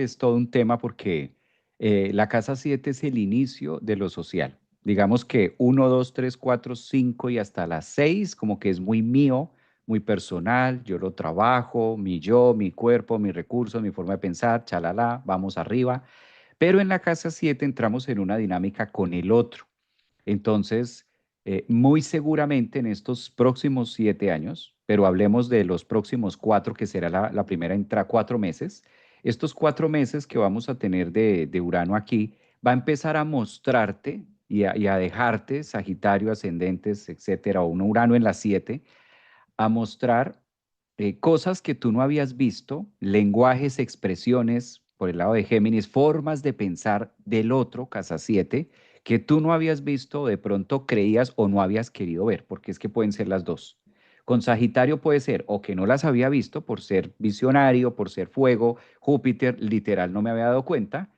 es todo un tema porque la casa 7 es el inicio de lo social. Digamos que uno, 2, 3, 4, 5 y hasta las 6 como que es muy mío, muy personal, yo lo trabajo, mi yo, mi cuerpo, mis recursos, mi forma de pensar, chalala, vamos arriba. Pero en la casa 7 entramos en una dinámica con el otro. Entonces, muy seguramente en estos próximos 7 años, pero hablemos de los próximos 4, que será la primera entrada, 4 meses, estos 4 meses que vamos a tener de Urano aquí, va a empezar a mostrarte y a dejarte, Sagitario, ascendentes, etcétera, o un Urano en las 7, a mostrar cosas que tú no habías visto, lenguajes, expresiones, por el lado de Géminis, formas de pensar del otro, casa 7, que tú no habías visto, o de pronto creías o no habías querido ver, porque es que pueden ser las dos. Con Sagitario puede ser o que no las había visto por ser visionario, por ser fuego, Júpiter, literal, no me había dado cuenta,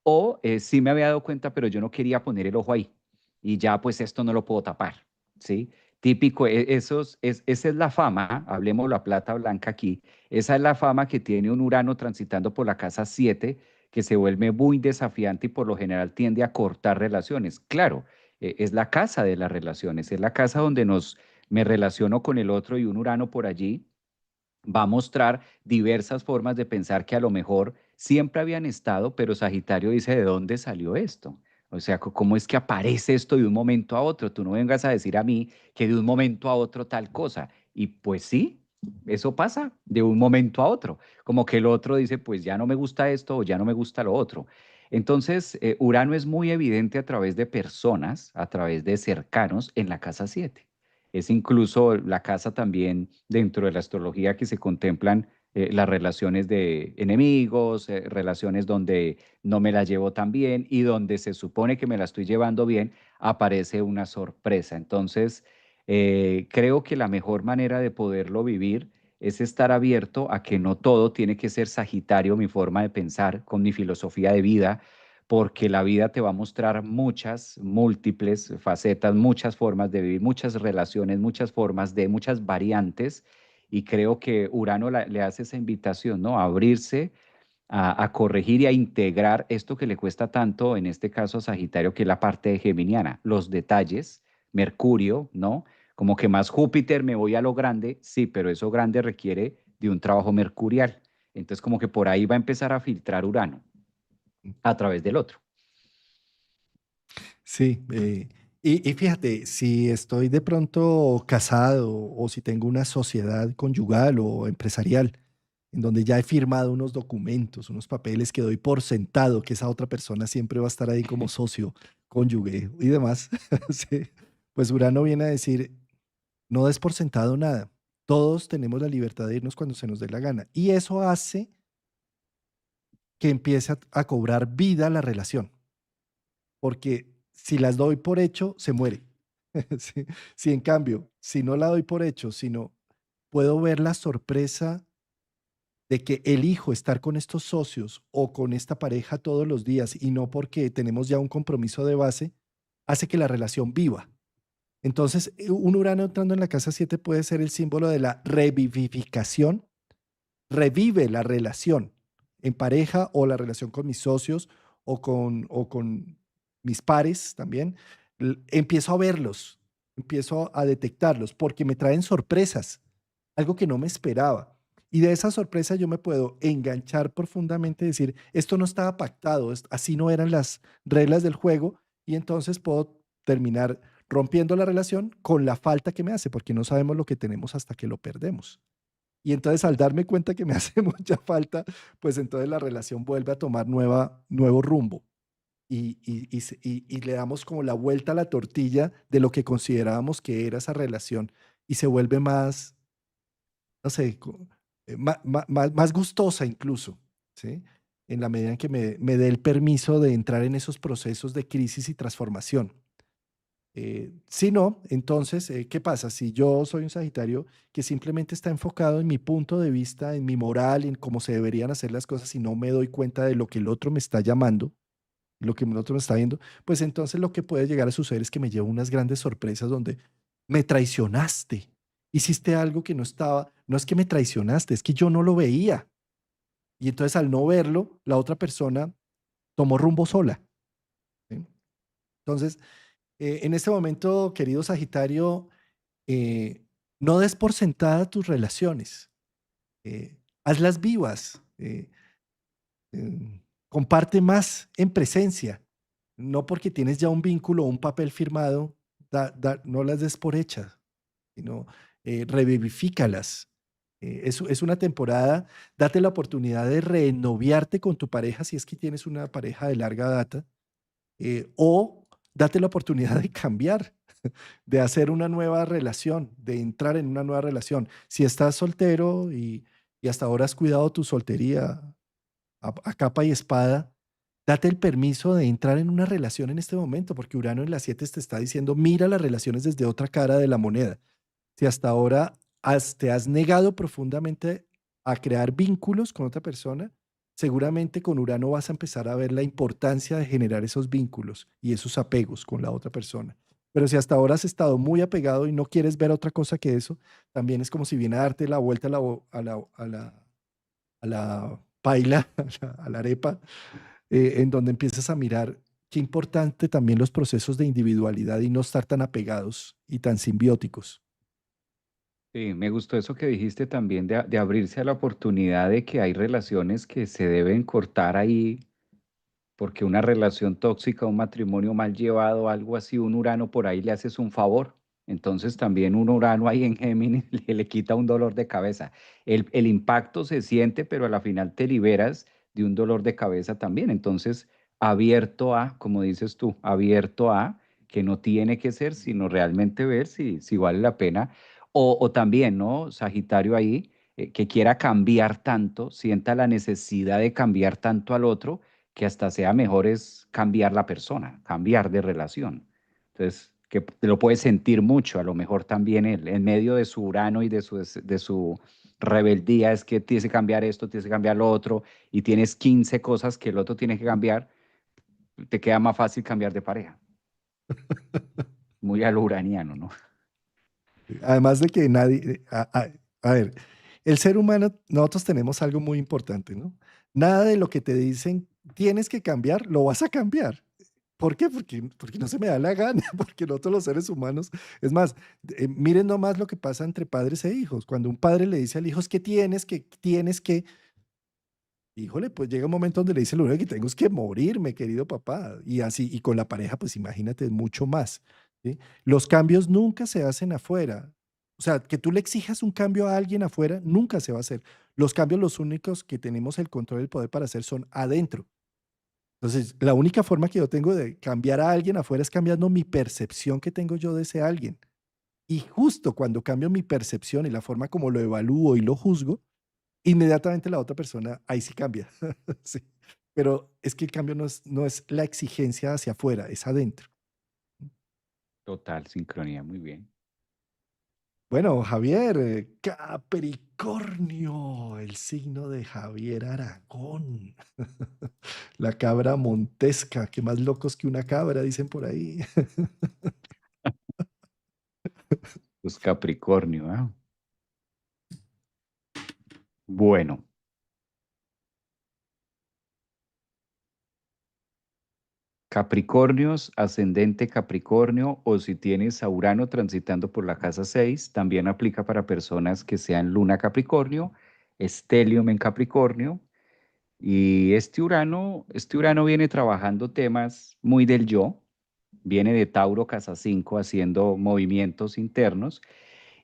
o sí me había dado cuenta, pero yo no quería poner el ojo ahí. Y ya pues esto no lo puedo tapar, ¿sí? Típico, esa es la fama, hablemos la plata blanca aquí, esa es la fama que tiene un Urano transitando por la casa 7, que se vuelve muy desafiante y por lo general tiende a cortar relaciones. Claro, es la casa de las relaciones, es la casa donde me relaciono con el otro y un Urano por allí va a mostrar diversas formas de pensar que a lo mejor siempre habían estado, pero Sagitario dice, ¿de dónde salió esto? O sea, ¿cómo es que aparece esto de un momento a otro? Tú no vengas a decir a mí que de un momento a otro tal cosa. Y pues sí, eso pasa de un momento a otro. Como que el otro dice, pues ya no me gusta esto o ya no me gusta lo otro. Entonces, Urano es muy evidente a través de personas, a través de cercanos en la casa 7. Es incluso la casa también dentro de la astrología que se contemplan las relaciones de enemigos, relaciones donde no me la llevo tan bien y donde se supone que me la estoy llevando bien, aparece una sorpresa. Entonces, creo que la mejor manera de poderlo vivir es estar abierto a que no todo tiene que ser Sagitario, mi forma de pensar, con mi filosofía de vida, porque la vida te va a mostrar muchas, múltiples facetas, muchas formas de vivir, muchas relaciones, muchas formas de, muchas variantes, y creo que Urano le hace esa invitación, ¿no? A abrirse, a corregir y a integrar esto que le cuesta tanto, en este caso a Sagitario, que es la parte de geminiana, los detalles, Mercurio, ¿no? Como que más Júpiter, me voy a lo grande, sí, pero eso grande requiere de un trabajo mercurial. Entonces, como que por ahí va a empezar a filtrar Urano a través del otro. Sí, y fíjate, si estoy de pronto casado o si tengo una sociedad conyugal o empresarial, en donde ya he firmado unos documentos, unos papeles que doy por sentado que esa otra persona siempre va a estar ahí como socio, cónyuge y demás, sí, pues Urano viene a decir, no des por sentado nada. Todos tenemos la libertad de irnos cuando se nos dé la gana. Y eso hace que empiece a cobrar vida la relación, porque si las doy por hecho, se muere. Sí, si en cambio, si no la doy por hecho, sino puedo ver la sorpresa de que elijo estar con estos socios o con esta pareja todos los días y no porque tenemos ya un compromiso de base, hace que la relación viva. Entonces, un Urano entrando en la casa 7 puede ser el símbolo de la revivificación, revive la relación en pareja o la relación con mis socios o con mis pares también. Empiezo a verlos, empiezo a detectarlos porque me traen sorpresas, algo que no me esperaba. Y de esa sorpresa yo me puedo enganchar profundamente y decir, esto no estaba pactado, así no eran las reglas del juego, y entonces puedo terminar rompiendo la relación con la falta que me hace, porque no sabemos lo que tenemos hasta que lo perdemos. Y entonces al darme cuenta que me hace mucha falta, pues entonces la relación vuelve a tomar nuevo rumbo y le damos como la vuelta a la tortilla de lo que considerábamos que era esa relación y se vuelve más, no sé, más gustosa incluso, ¿sí? En la medida en que me dé el permiso de entrar en esos procesos de crisis y transformación. Si no, entonces, ¿qué pasa? Si yo soy un Sagitario que simplemente está enfocado en mi punto de vista, en mi moral, en cómo se deberían hacer las cosas y no me doy cuenta de lo que el otro me está llamando, lo que el otro me está viendo, pues entonces lo que puede llegar a suceder es que me llevo unas grandes sorpresas donde me traicionaste, hiciste algo que no estaba, no es que me traicionaste, es que yo no lo veía. Y entonces al no verlo, la otra persona tomó rumbo sola. ¿Sí? Entonces, en este momento, querido Sagitario, eh, no des por sentada tus relaciones, hazlas vivas, comparte más en presencia, no porque tienes ya un vínculo o un papel firmado, no las des por hechas, sino revivifícalas. Es una temporada, date la oportunidad de renoviarte con tu pareja si es que tienes una pareja de larga data, o date la oportunidad de cambiar, de hacer una nueva relación, de entrar en una nueva relación. Si estás soltero y hasta ahora has cuidado tu soltería a capa y espada, date el permiso de entrar en una relación en este momento, porque Urano en las 7 te está diciendo, mira las relaciones desde otra cara de la moneda. Si hasta ahora te has negado profundamente a crear vínculos con otra persona, seguramente con Urano vas a empezar a ver la importancia de generar esos vínculos y esos apegos con la otra persona. Pero si hasta ahora has estado muy apegado y no quieres ver otra cosa que eso, también es como si viene a darte la vuelta a la paila, a la arepa, en donde empiezas a mirar qué importante también los procesos de individualidad y no estar tan apegados y tan simbióticos. Sí, me gustó eso que dijiste también de abrirse a la oportunidad de que hay relaciones que se deben cortar ahí, porque una relación tóxica, un matrimonio mal llevado, algo así, un Urano por ahí le haces un favor. Entonces también un Urano ahí en Géminis le quita un dolor de cabeza. El impacto se siente, pero a la final te liberas de un dolor de cabeza también. Entonces, abierto a, como dices tú, abierto a que no tiene que ser, sino realmente ver si vale la pena. O también, ¿no? Sagitario ahí, que quiera cambiar tanto, sienta la necesidad de cambiar tanto al otro que hasta sea mejor es cambiar la persona, cambiar de relación. Entonces, que lo puede sentir mucho, a lo mejor también él, en medio de su Urano y de su rebeldía, es que tienes que cambiar esto, tienes que cambiar lo otro, y tienes 15 cosas que el otro tiene que cambiar, te queda más fácil cambiar de pareja. Muy al uraniano, ¿no? Además de que nadie, a ver, el ser humano, nosotros tenemos algo muy importante, ¿no? Nada de lo que te dicen tienes que cambiar, lo vas a cambiar. ¿Por qué? Porque no se me da la gana, porque nosotros los seres humanos, es más, miren nomás lo que pasa entre padres e hijos. Cuando un padre le dice al hijo, es que tienes que, híjole, pues llega un momento donde le dice, lo único que tengo es que morirme, querido papá. Y así, y con la pareja, pues imagínate, mucho más. ¿Sí? Los cambios nunca se hacen afuera. O sea, que tú le exijas un cambio a alguien afuera, nunca se va a hacer. Los cambios, los únicos que tenemos el control y el poder para hacer son adentro. Entonces, la única forma que yo tengo de cambiar a alguien afuera es cambiando mi percepción que tengo yo de ese alguien. Y justo cuando cambio mi percepción y la forma como lo evalúo y lo juzgo, inmediatamente la otra persona ahí sí cambia. Sí. Pero es que el cambio no es la exigencia hacia afuera, es adentro. Total sincronía, muy bien. Bueno, Javier, Capricornio, el signo de Javier Aragón. La cabra montesca, que más locos que una cabra, dicen por ahí. Pues Capricornio, ¿ah? Bueno, Capricornios, ascendente Capricornio, o si tienes a Urano transitando por la casa 6, también aplica para personas que sean Luna Capricornio, Estelium en Capricornio. Y este Urano viene trabajando temas muy del yo, viene de Tauro, casa 5, haciendo movimientos internos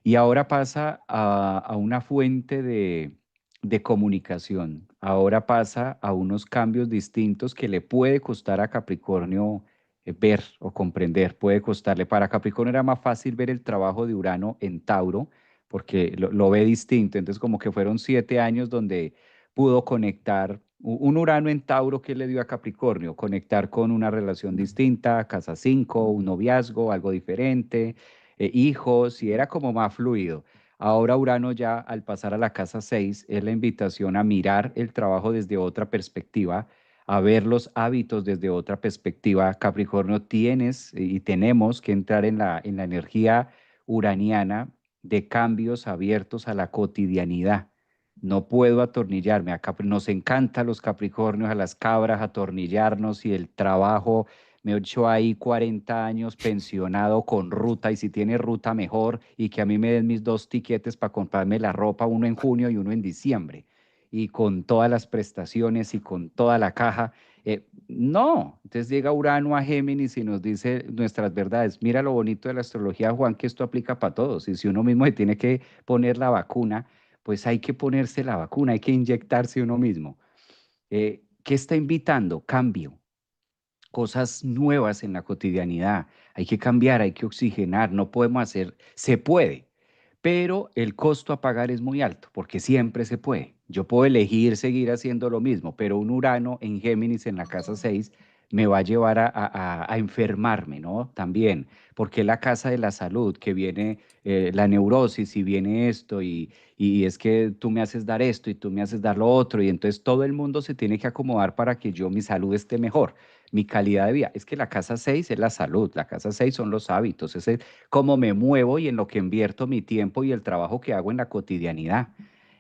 y ahora pasa a una fuente de comunicación. Ahora pasa a unos cambios distintos que le puede costar a Capricornio ver o comprender. Puede costarle. Para Capricornio era más fácil ver el trabajo de Urano en Tauro porque lo ve distinto. Entonces como que fueron 7 años donde pudo conectar un Urano en Tauro que le dio a Capricornio, conectar con una relación distinta, casa 5, un noviazgo, algo diferente, hijos, y era como más fluido. Ahora Urano ya al pasar a la casa 6 es la invitación a mirar el trabajo desde otra perspectiva, a ver los hábitos desde otra perspectiva. Capricornio, tienes y tenemos que entrar en la energía uraniana de cambios abiertos a la cotidianidad. No puedo atornillarme. Nos encanta los Capricornios, a las cabras, atornillarnos y el trabajo. Me he hecho ahí 40 años pensionado con ruta y si tiene ruta mejor y que a mí me den mis dos tiquetes para comprarme la ropa, uno en junio y uno en diciembre y con todas las prestaciones y con toda la caja. No, entonces llega Urano a Géminis y nos dice nuestras verdades. Mira lo bonito de la astrología, Juan, que esto aplica para todos. Y si uno mismo se tiene que poner la vacuna, pues hay que ponerse la vacuna, hay que inyectarse uno mismo. ¿Qué está invitando? Cambio, cosas nuevas en la cotidianidad. Hay que cambiar, hay que oxigenar, no podemos hacer, se puede, pero el costo a pagar es muy alto, porque siempre se puede. Yo puedo elegir seguir haciendo lo mismo, pero un Urano en Géminis en la casa 6 me va a llevar a enfermarme, ¿no? También, porque la casa de la salud, que viene la neurosis y viene esto, y es que tú me haces dar esto y tú me haces dar lo otro, y entonces todo el mundo se tiene que acomodar para que yo, mi salud esté mejor, mi calidad de vida. Es que la casa 6 es la salud, la casa 6 son los hábitos, es cómo me muevo y en lo que invierto mi tiempo y el trabajo que hago en la cotidianidad.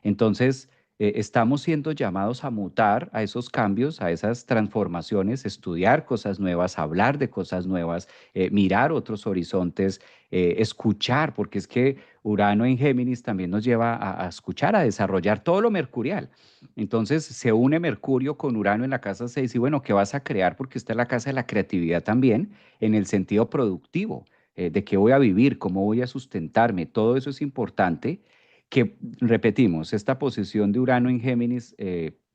Entonces, estamos siendo llamados a mutar a esos cambios, a esas transformaciones, estudiar cosas nuevas, hablar de cosas nuevas, mirar otros horizontes, escuchar, porque es que Urano en Géminis también nos lleva a escuchar, a desarrollar todo lo mercurial. Entonces se une Mercurio con Urano en la casa 6 y bueno, ¿qué vas a crear? Porque está es la casa de la creatividad también en el sentido productivo, de qué voy a vivir, cómo voy a sustentarme, todo eso es importante. Que repetimos, esta posición de Urano en Géminis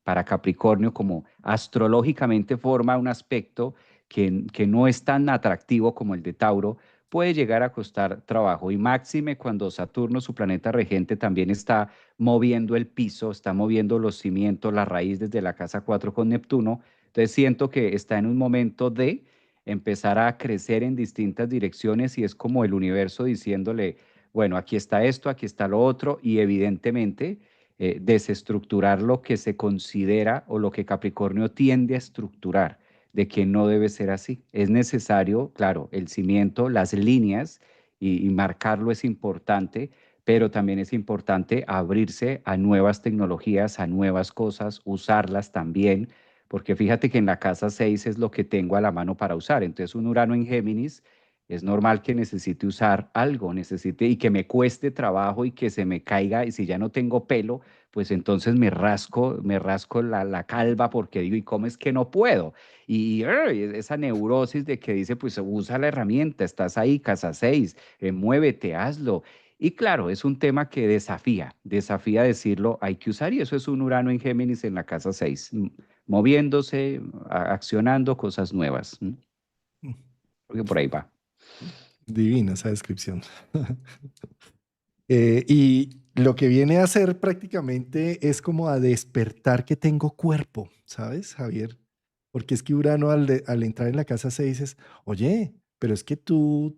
para Capricornio como astrológicamente forma un aspecto que no es tan atractivo como el de Tauro, puede llegar a costar trabajo y máxime cuando Saturno, su planeta regente, también está moviendo el piso, está moviendo los cimientos, la raíz desde la casa 4 con Neptuno. Entonces siento que está en un momento de empezar a crecer en distintas direcciones y es como el universo diciéndole, bueno, aquí está esto, aquí está lo otro y evidentemente desestructurar lo que se considera o lo que Capricornio tiende a estructurar, de que no debe ser así. Es necesario, claro, el cimiento, las líneas y marcarlo es importante, pero también es importante abrirse a nuevas tecnologías, a nuevas cosas, usarlas también, porque fíjate que en la casa 6 es lo que tengo a la mano para usar. Entonces, un Urano en Géminis es normal que necesite usar algo, necesite y que me cueste trabajo y que se me caiga y si ya no tengo pelo, pues entonces me rasco la calva porque digo, ¿y cómo es que no puedo? Y esa neurosis de que dice, pues usa la herramienta, estás ahí, casa 6, muévete, hazlo. Y claro, es un tema que desafía decirlo, hay que usar, y eso es un Urano en Géminis en la casa 6, moviéndose, accionando cosas nuevas. Porque por ahí va. Divina esa descripción. Y lo que viene a hacer prácticamente es como a despertar que tengo cuerpo, ¿sabes, Javier? Porque es que Urano al entrar en la casa 6 es, oye, pero es que tú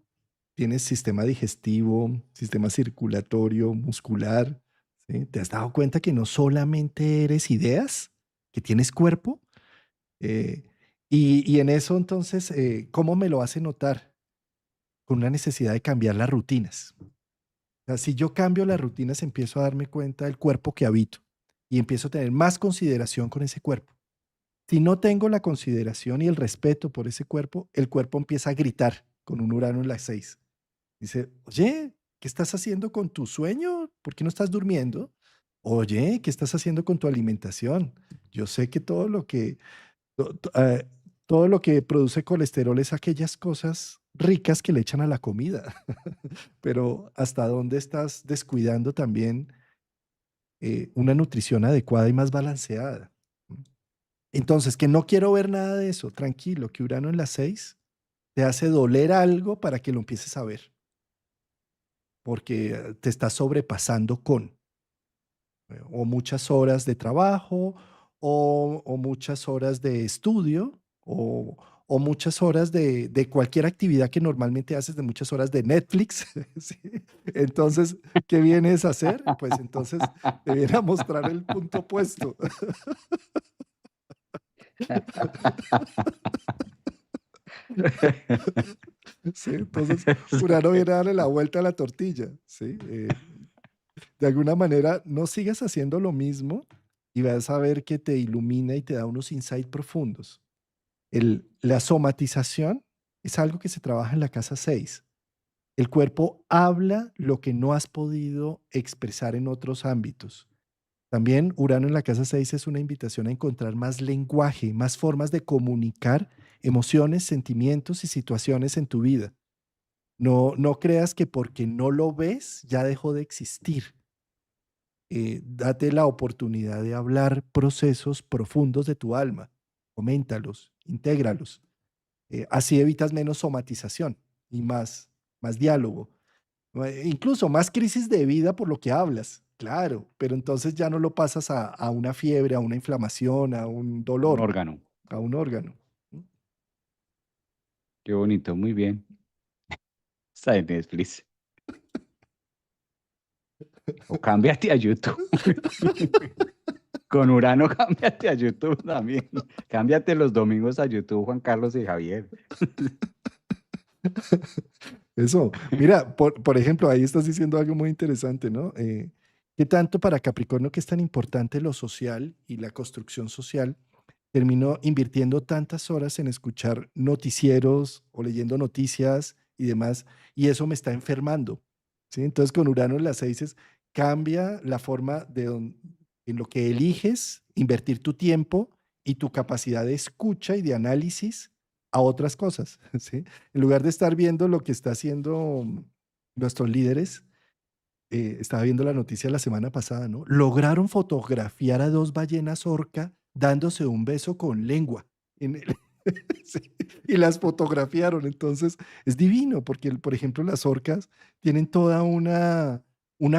tienes sistema digestivo, sistema circulatorio, muscular, ¿sí? ¿Te has dado cuenta que no solamente eres ideas, que tienes cuerpo? Eh, y en eso entonces, ¿cómo me lo hace notar? Con una necesidad de cambiar las rutinas. O sea, si yo cambio las rutinas, empiezo a darme cuenta del cuerpo que habito y empiezo a tener más consideración con ese cuerpo. Si no tengo la consideración y el respeto por ese cuerpo, el cuerpo empieza a gritar con un Urano en las 6. Dice, oye, ¿qué estás haciendo con tu sueño? ¿Por qué no estás durmiendo? Oye, ¿qué estás haciendo con tu alimentación? Yo sé que todo lo que produce colesterol es aquellas cosas ricas que le echan a la comida, pero ¿hasta dónde estás descuidando también una nutrición adecuada y más balanceada? Entonces, que no quiero ver nada de eso, tranquilo, que Urano en las 6 te hace doler algo para que lo empieces a ver, porque te estás sobrepasando con o muchas horas de trabajo o muchas horas de estudio o muchas horas de cualquier actividad que normalmente haces, de muchas horas de Netflix. ¿Sí? Entonces, ¿qué vienes a hacer? Pues entonces te viene a mostrar el punto opuesto. ¿Sí? Entonces, Urano viene a darle la vuelta a la tortilla. ¿Sí? De alguna manera, no sigas haciendo lo mismo y vas a ver que te ilumina y te da unos insights profundos. La somatización es algo que se trabaja en la casa 6. El cuerpo habla lo que no has podido expresar en otros ámbitos. También Urano en la casa 6 es una invitación a encontrar más lenguaje, más formas de comunicar emociones, sentimientos y situaciones en tu vida. No, no creas que porque no lo ves ya dejó de existir. Date la oportunidad de hablar procesos profundos de tu alma. Coméntalos, intégralos. Así evitas menos somatización y más diálogo. Incluso más crisis de vida por lo que hablas, claro, pero entonces ya no lo pasas a una fiebre, a una inflamación, a un Un dolor, órgano. a un órgano. Qué bonito, muy bien. Está en Netflix. O cámbiate a YouTube. Con Urano, cámbiate a YouTube también. Cámbiate los domingos a YouTube, Juan Carlos y Javier. Eso, mira, por ejemplo, ahí estás diciendo algo muy interesante, ¿no? ¿Qué tanto para Capricornio, que es tan importante lo social y la construcción social, terminó invirtiendo tantas horas en escuchar noticieros o leyendo noticias y demás, y eso me está enfermando, ¿sí? Entonces, con Urano en las 6 cambia la forma en lo que eliges invertir tu tiempo y tu capacidad de escucha y de análisis a otras cosas, ¿sí? En lugar de estar viendo lo que está haciendo nuestros líderes, estaba viendo la noticia la semana pasada, ¿no? Lograron fotografiar a dos ballenas orca dándose un beso con lengua. en el- Sí, y las fotografiaron. Entonces, es divino porque, por ejemplo, las orcas tienen toda una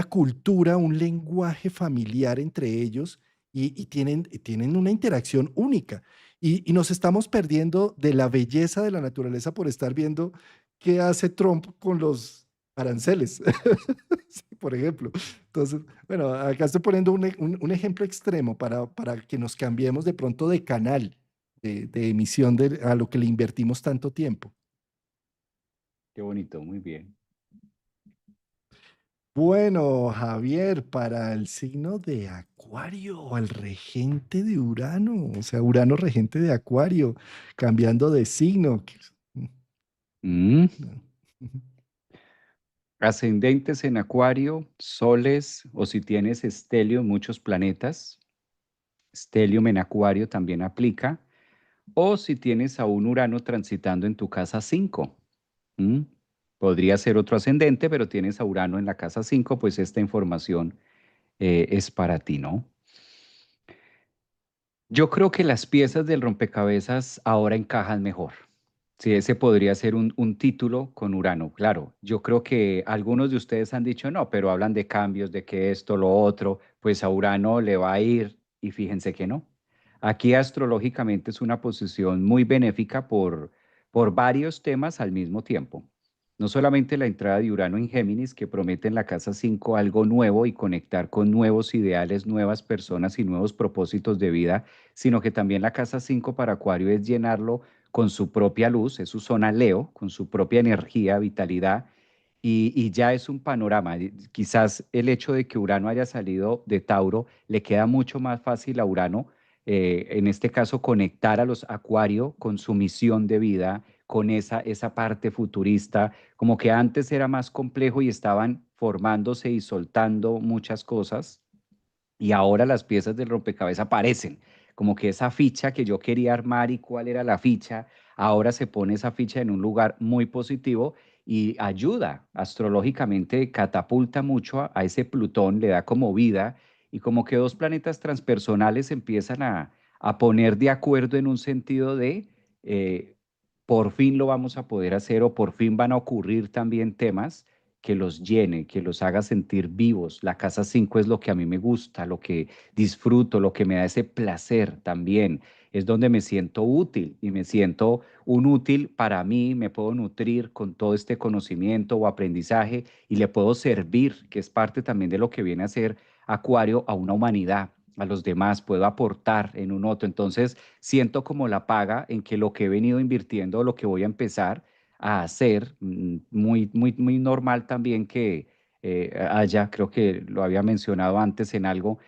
cultura, un lenguaje familiar entre ellos y tienen una interacción única. Y nos estamos perdiendo de la belleza de la naturaleza por estar viendo qué hace Trump con los aranceles. Sí, por ejemplo. Entonces, bueno, acá estoy poniendo un ejemplo extremo para que nos cambiemos de pronto de canal de emisión a lo que le invertimos tanto tiempo. Qué bonito, muy bien. Bueno, Javier, para el signo de Acuario, el regente de Urano, o sea, Urano regente de Acuario, cambiando de signo. Mm. No. Ascendentes en Acuario, soles, o si tienes estelio, muchos planetas. Stellium en Acuario también aplica. O si tienes a un Urano transitando en tu casa 5. ¿Mm? Podría ser otro ascendente, pero tienes a Urano en la casa 5, pues esta información es para ti, ¿no? Yo creo que las piezas del rompecabezas ahora encajan mejor. Sí, ese podría ser un título con Urano, claro. Yo creo que algunos de ustedes han dicho no, pero hablan de cambios, de que esto, lo otro, pues a Urano le va a ir y fíjense que no. Aquí astrológicamente es una posición muy benéfica por varios temas al mismo tiempo. No solamente la entrada de Urano en Géminis, que promete en la casa 5 algo nuevo y conectar con nuevos ideales, nuevas personas y nuevos propósitos de vida, sino que también la casa 5 para Acuario es llenarlo con su propia luz, es su zona Leo, con su propia energía, vitalidad, y ya es un panorama. Quizás el hecho de que Urano haya salido de Tauro le queda mucho más fácil a Urano, en este caso, conectar a los Acuario con su misión de vida, con esa parte futurista, como que antes era más complejo y estaban formándose y soltando muchas cosas y ahora las piezas del rompecabezas aparecen, como que esa ficha que yo quería armar y cuál era la ficha, ahora se pone esa ficha en un lugar muy positivo y ayuda astrológicamente, catapulta mucho a ese Plutón, le da como vida y como que dos planetas transpersonales empiezan a poner de acuerdo en un sentido de eh, por fin lo vamos a poder hacer o por fin van a ocurrir también temas que los llene, que los haga sentir vivos. La casa 5 es lo que a mí me gusta, lo que disfruto, lo que me da ese placer también. Es donde me siento útil y me siento un útil para mí, me puedo nutrir con todo este conocimiento o aprendizaje y le puedo servir, que es parte también de lo que viene a ser Acuario a una humanidad, a los demás, puedo aportar en un otro. Entonces, siento como la paga en que lo que he venido invirtiendo, lo que voy a empezar, a hacer, muy, muy, muy normal también que haya, creo que lo había mencionado antes en algo,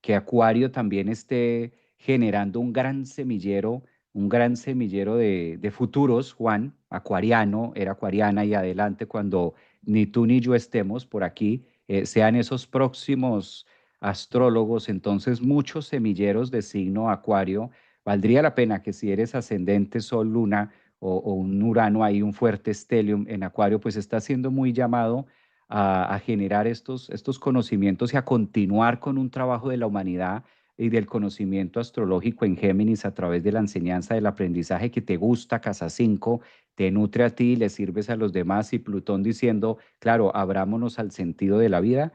que Acuario también esté generando un gran semillero de futuros, Juan, acuariano, era acuariana y adelante cuando ni tú ni yo estemos por aquí, sean esos próximos astrólogos, entonces muchos semilleros de signo Acuario. Valdría la pena que si eres ascendente Sol, Luna o un Urano ahí, un fuerte stellium en Acuario, pues está siendo muy llamado a generar estos conocimientos y a continuar con un trabajo de la humanidad y del conocimiento astrológico en Géminis a través de la enseñanza del aprendizaje que te gusta, Casa 5, te nutre a ti, le sirves a los demás y Plutón diciendo, claro, abrámonos al sentido de la vida,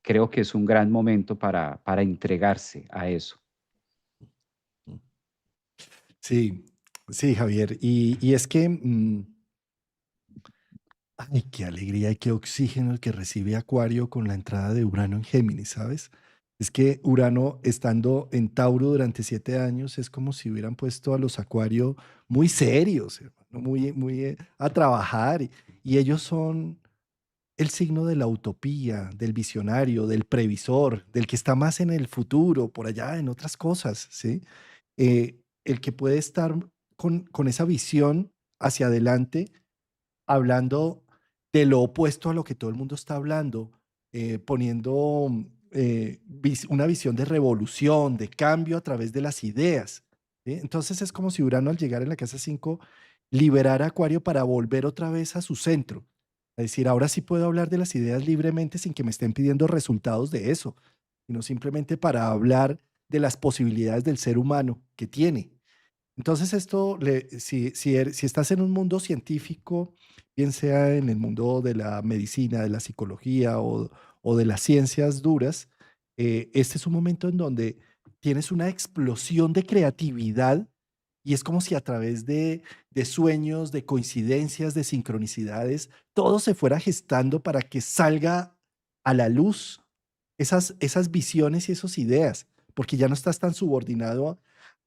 creo que es un gran momento para entregarse a eso. Sí, sí, Javier. Y es que, ay, qué alegría y qué oxígeno el que recibe Acuario con la entrada de Urano en Géminis, ¿sabes? Es que Urano estando en Tauro durante 7 años es como si hubieran puesto a los Acuario muy serios, hermano, muy a trabajar. Y ellos son el signo de la utopía, del visionario, del previsor, del que está más en el futuro, por allá, en otras cosas, ¿sí? El que puede estar con esa visión hacia adelante, hablando de lo opuesto a lo que todo el mundo está hablando, poniendo una visión de revolución, de cambio a través de las ideas. ¿Sí? Entonces es como si Urano al llegar en la casa 5 liberara a Acuario para volver otra vez a su centro. Es decir, ahora sí puedo hablar de las ideas libremente sin que me estén pidiendo resultados de eso, sino simplemente para hablar de las posibilidades del ser humano que tiene. Entonces, si estás en un mundo científico, bien sea en el mundo de la medicina, de la psicología o de las ciencias duras, este es un momento en donde tienes una explosión de creatividad y es como si a través de sueños, de coincidencias, de sincronicidades, todo se fuera gestando para que salga a la luz esas visiones y esas ideas, porque ya no estás tan subordinado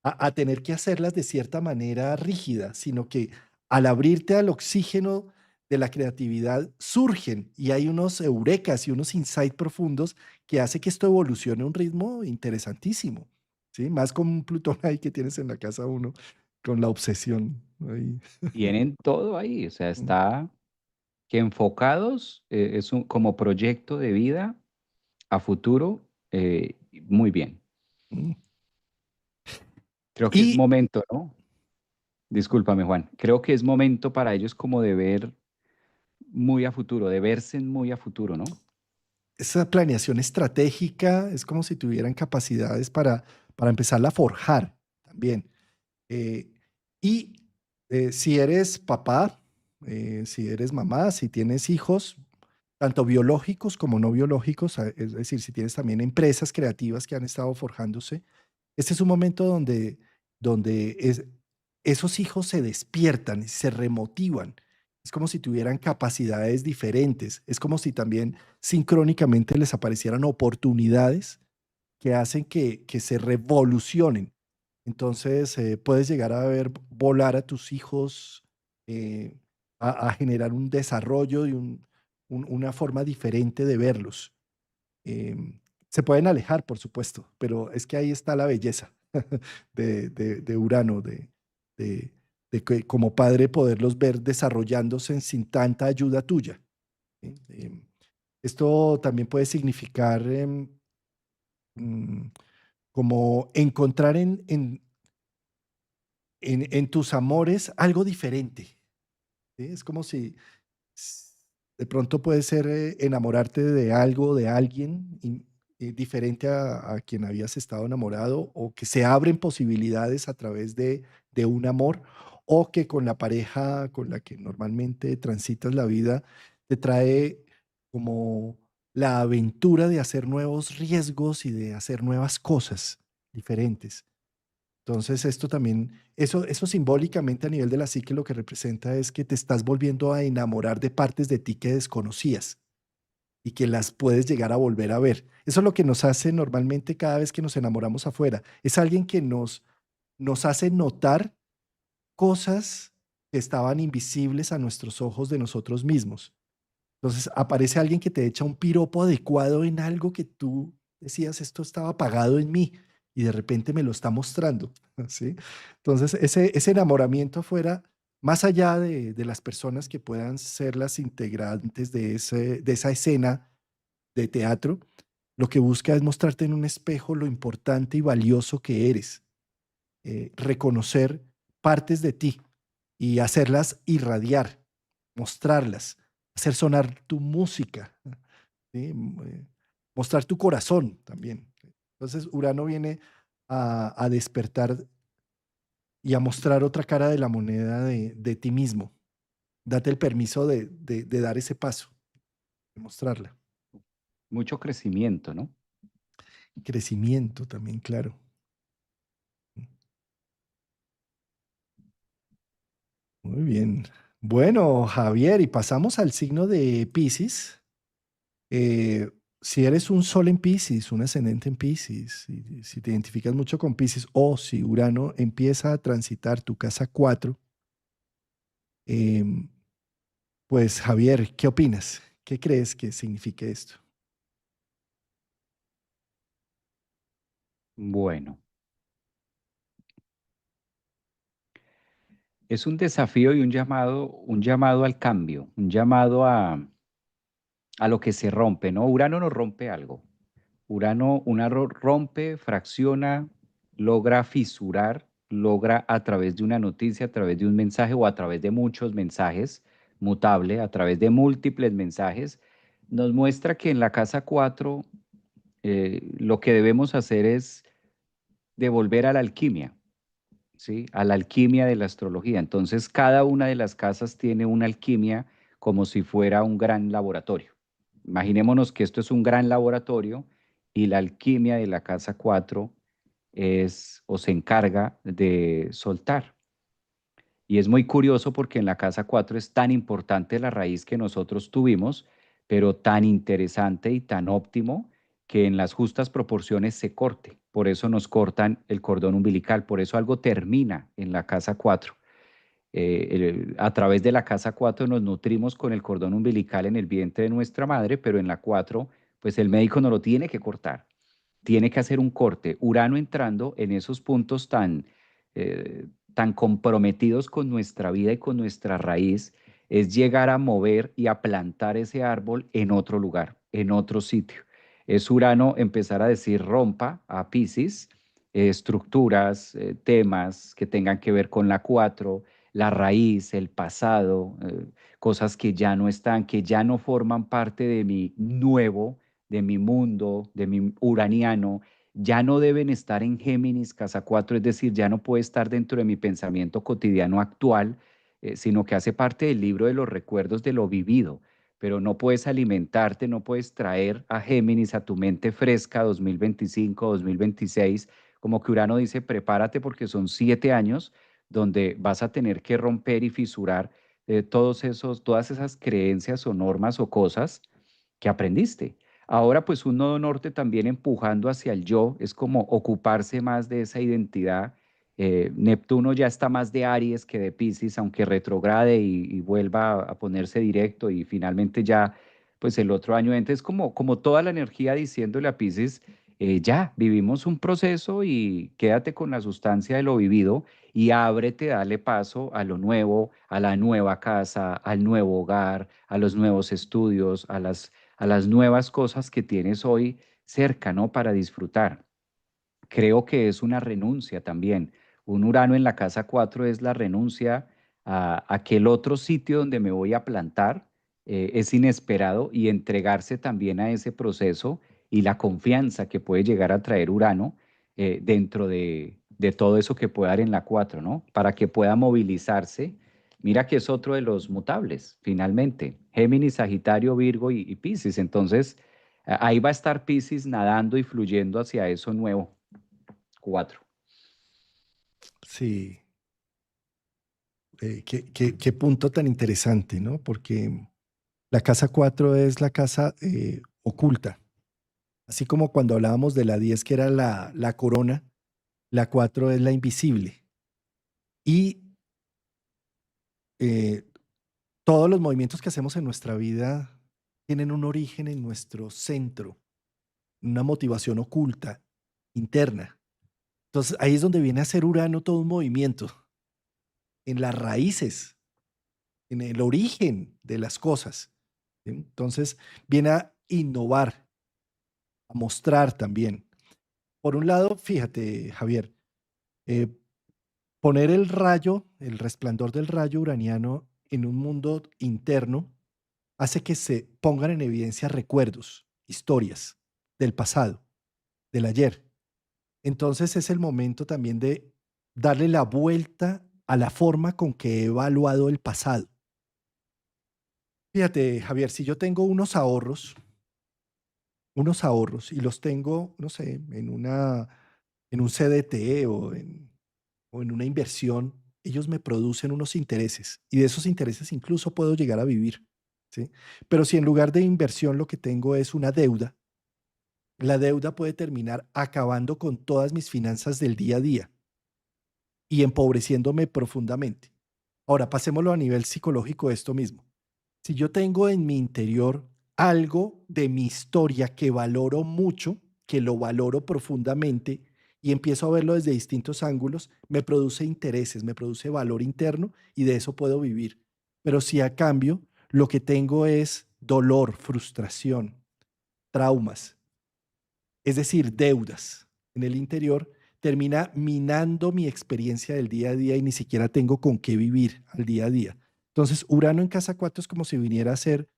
a tener que hacerlas de cierta manera rígida, sino que al abrirte al oxígeno de la creatividad surgen y hay unos eurekas y unos insights profundos que hace que esto evolucione a un ritmo interesantísimo, ¿sí? Más con un Plutón ahí que tienes en la casa uno, con la obsesión ahí. Tienen todo ahí, o sea, Mm, está que enfocados, como proyecto de vida a futuro, muy bien. mm. Creo que es Y momento, ¿no? Discúlpame, Juan. Creo que es momento para ellos como de ver muy a futuro, de verse muy a futuro, ¿no? esa planeación estratégica es como si tuvieran capacidades para empezarla a forjar también. Eh, y si eres papá, si eres mamá, si tienes hijos, tanto biológicos como no biológicos, es decir, si tienes también empresas creativas que han estado forjándose, este es un momento donde esos hijos se despiertan, se remotivan Es como si tuvieran capacidades diferentes. Es como si también sincrónicamente les aparecieran oportunidades que hacen que se revolucionen. Entonces, puedes llegar a ver volar a tus hijos, eh, a generar un desarrollo y una forma diferente de verlos. Em, Se pueden alejar, por supuesto, pero es que ahí está la belleza de Urano, de, de que como padre poderlos ver desarrollándose sin tanta ayuda tuya. ¿Sí? Esto también puede significar mm, como encontrar en tus amores algo diferente. ¿Sí? Es como si de pronto puede ser enamorarte de algo, de alguien diferente a quien habías estado enamorado, o que se abren posibilidades a través de un amor, o que con la pareja con la que normalmente transitas la vida te trae como la aventura de hacer nuevos riesgos y de hacer nuevas cosas diferentes. Entonces, esto también, eso simbólicamente a nivel de la psique lo que representa es que te estás volviendo a enamorar de partes de ti que desconocías y que las puedes llegar a volver a ver. Eso es lo que nos hace normalmente cada vez que nos enamoramos afuera. Es alguien que nos hace notar cosas que estaban invisibles a nuestros ojos de nosotros mismos. Entonces, aparece alguien que te echa un piropo adecuado en algo que tú decías, esto estaba apagado en mí y de repente me lo está mostrando, ¿sí? Entonces, ese enamoramiento fuera, más allá de las personas que puedan ser las integrantes de esa escena de teatro, lo que busca es mostrarte en un espejo lo importante y valioso que eres, reconocer partes de ti y hacerlas irradiar, mostrarlas, hacer sonar tu música, ¿sí? Mostrar tu corazón también. Entonces, Urano viene a despertar y a mostrar otra cara de la moneda de ti mismo. Date el permiso de dar ese paso, de mostrarla. Mucho crecimiento, ¿no? Crecimiento también, claro. Muy bien. Bueno, Javier, y pasamos al signo de Piscis. Eh, si eres un sol en Piscis, un ascendente en Piscis, si te identificas mucho con Piscis, o si Urano empieza a transitar tu casa 4, em, pues Javier, ¿qué opinas? ¿Qué crees que signifique esto? Bueno, es un desafío y un llamado al cambio, un llamado a lo que se rompe, ¿no? Urano nos rompe algo. Urano rompe, fracciona, logra fisurar, logra a través de una noticia, a través de un mensaje o a través de muchos mensajes, mutable, a través de múltiples mensajes, nos muestra que en la casa 4 lo que debemos hacer es devolver a la alquimia, ¿sí? A la alquimia de la astrología. Entonces, cada una de las casas tiene una alquimia como si fuera un gran laboratorio. Imaginémonos que esto es un gran laboratorio y la alquimia de la casa 4 es o se encarga de soltar. Y es muy curioso porque en la casa 4 es tan importante la raíz que nosotros tuvimos, pero tan interesante y tan óptimo que en las justas proporciones se corte. Por eso nos cortan el cordón umbilical, por eso algo termina en la casa 4. A través de la casa 4 nos nutrimos con el cordón umbilical en el vientre de nuestra madre, pero en la 4, pues el médico no lo tiene que cortar, tiene que hacer un corte. Urano entrando en esos puntos tan comprometidos con nuestra vida y con nuestra raíz, es llegar a mover y a plantar ese árbol en otro lugar, en otro sitio. Es Urano empezar a decir rompa a Piscis, estructuras, temas que tengan que ver con la 4, la raíz, el pasado, cosas que ya no están, que ya no forman parte de mi nuevo, de mi mundo, de mi uraniano, ya no deben estar en Géminis, casa 4, es decir, ya no puede estar dentro de mi pensamiento cotidiano actual, sino que hace parte del libro de los recuerdos de lo vivido. Pero no puedes alimentarte, no puedes traer a Géminis a tu mente fresca 2025, 2026, como que Urano dice, prepárate porque son 7 años donde vas a tener que romper y fisurar, todas esas creencias o normas o cosas que aprendiste. Ahora, pues un nodo norte también empujando hacia el yo, es como ocuparse más de esa identidad. Neptuno ya está más de Aries que de Piscis, aunque retrograde y vuelva a ponerse directo y finalmente ya, pues el otro año entra. Es como toda la energía diciéndole a Piscis, ya, vivimos un proceso y quédate con la sustancia de lo vivido y ábrete, dale paso a lo nuevo, a la nueva casa, al nuevo hogar, a los nuevos estudios, a las nuevas cosas que tienes hoy cerca, ¿no? Para disfrutar. Creo que es una renuncia también. Un Urano en la casa 4 es la renuncia a aquel otro sitio donde me voy a plantar, es inesperado y entregarse también a ese proceso y la confianza que puede llegar a traer Urano dentro de todo eso que puede dar en la 4, ¿no? Para que pueda movilizarse. Mira que es otro de los mutables, finalmente. Géminis, Sagitario, Virgo y Piscis. Entonces, ahí va a estar Piscis nadando y fluyendo hacia eso nuevo. 4. Sí, qué punto tan interesante, ¿no? Porque la casa 4 es la casa oculta. Así como cuando hablábamos de la 10 que era la corona, la 4 es la invisible. Y eh, todos los movimientos que hacemos en nuestra vida tienen un origen en nuestro centro, una motivación oculta, interna. Entonces ahí es donde viene a ser Urano todo un movimiento, en las raíces, en el origen de las cosas. ¿Sí? Entonces viene a innovar, a mostrar también. Por un lado, fíjate, Javier, eh, poner el rayo, el resplandor del rayo uraniano en un mundo interno hace que se pongan en evidencia recuerdos, historias del pasado, del ayer. Entonces es el momento también de darle la vuelta a la forma con que he evaluado el pasado. Fíjate, Javier, si yo tengo unos ahorros y los tengo, no sé, en un CDT o en una inversión, ellos me producen unos intereses y de esos intereses incluso puedo llegar a vivir, ¿sí? Pero si en lugar de inversión lo que tengo es una deuda, la deuda puede terminar acabando con todas mis finanzas del día a día y empobreciéndome profundamente. Ahora, pasémoslo a nivel psicológico esto mismo. Si yo tengo en mi interior algo de mi historia que valoro mucho, que lo valoro profundamente y empiezo a verlo desde distintos ángulos, me produce intereses, me produce valor interno y de eso puedo vivir. Pero si a cambio lo que tengo es dolor, frustración, traumas, es decir, deudas en el interior, termina minando mi experiencia del día a día y ni siquiera tengo con qué vivir al día a día. Entonces, Urano en casa 4 es como si viniera a ser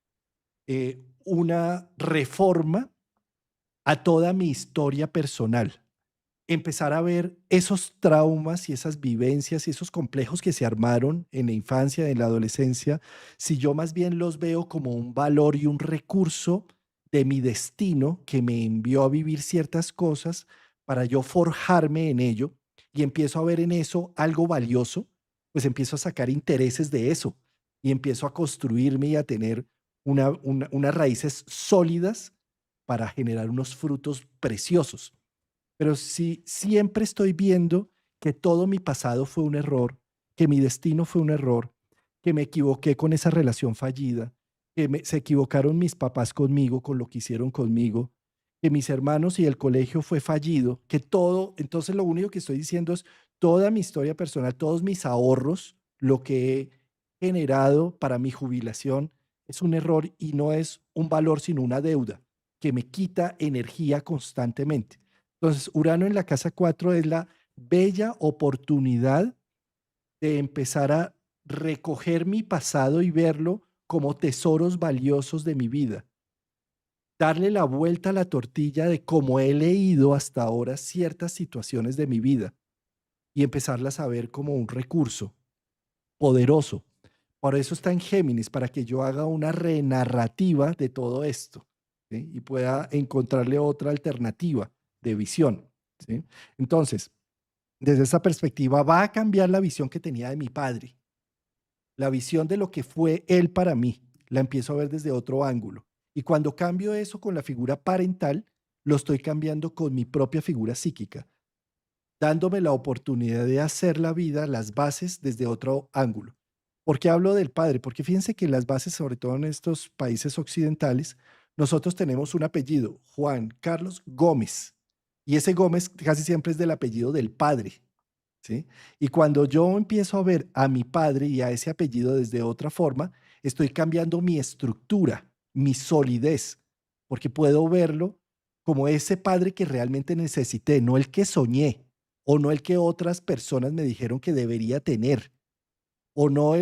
una reforma a toda mi historia personal. Empezar a ver esos traumas y esas vivencias y esos complejos que se armaron en la infancia, en la adolescencia, si yo más bien los veo como un valor y un recurso de mi destino que me envió a vivir ciertas cosas para yo forjarme en ello y empiezo a ver en eso algo valioso, pues empiezo a sacar intereses de eso y empiezo a construirme y a tener unas raíces sólidas para generar unos frutos preciosos. Pero si siempre estoy viendo que todo mi pasado fue un error, que mi destino fue un error, que me equivoqué con esa relación fallida, se equivocaron mis papás conmigo, con lo que hicieron conmigo, que mis hermanos y el colegio fue fallido, que todo, entonces lo único que estoy diciendo es toda mi historia personal, todos mis ahorros, lo que he generado para mi jubilación es un error y no es un valor, sino una deuda que me quita energía constantemente. Entonces, Urano en la casa 4 es la bella oportunidad de empezar a recoger mi pasado y verlo como tesoros valiosos de mi vida. Darle la vuelta a la tortilla de cómo he leído hasta ahora ciertas situaciones de mi vida y empezarlas a ver como un recurso poderoso. Por eso está en Géminis, para que yo haga una renarrativa de todo esto, ¿sí? Y pueda encontrarle otra alternativa de visión, ¿sí? Entonces, desde esa perspectiva va a cambiar la visión que tenía de mi padre. la visión de lo que fue él para mí, la empiezo a ver desde otro ángulo. Y cuando cambio eso con la figura parental, lo estoy cambiando con mi propia figura psíquica, dándome la oportunidad de hacer la vida, las bases desde otro ángulo. ¿Por qué hablo del padre? Porque fíjense que las bases, sobre todo en estos países occidentales, nosotros tenemos un apellido, Juan Carlos Gómez, y ese Gómez casi siempre es del apellido del padre. ¿Sí? Y cuando yo empiezo a ver a mi padre y a ese apellido desde otra forma, estoy cambiando mi estructura, mi solidez, porque puedo verlo como ese padre que realmente necesité, no el que soñé, o no el que otras personas me dijeron que debería tener, o no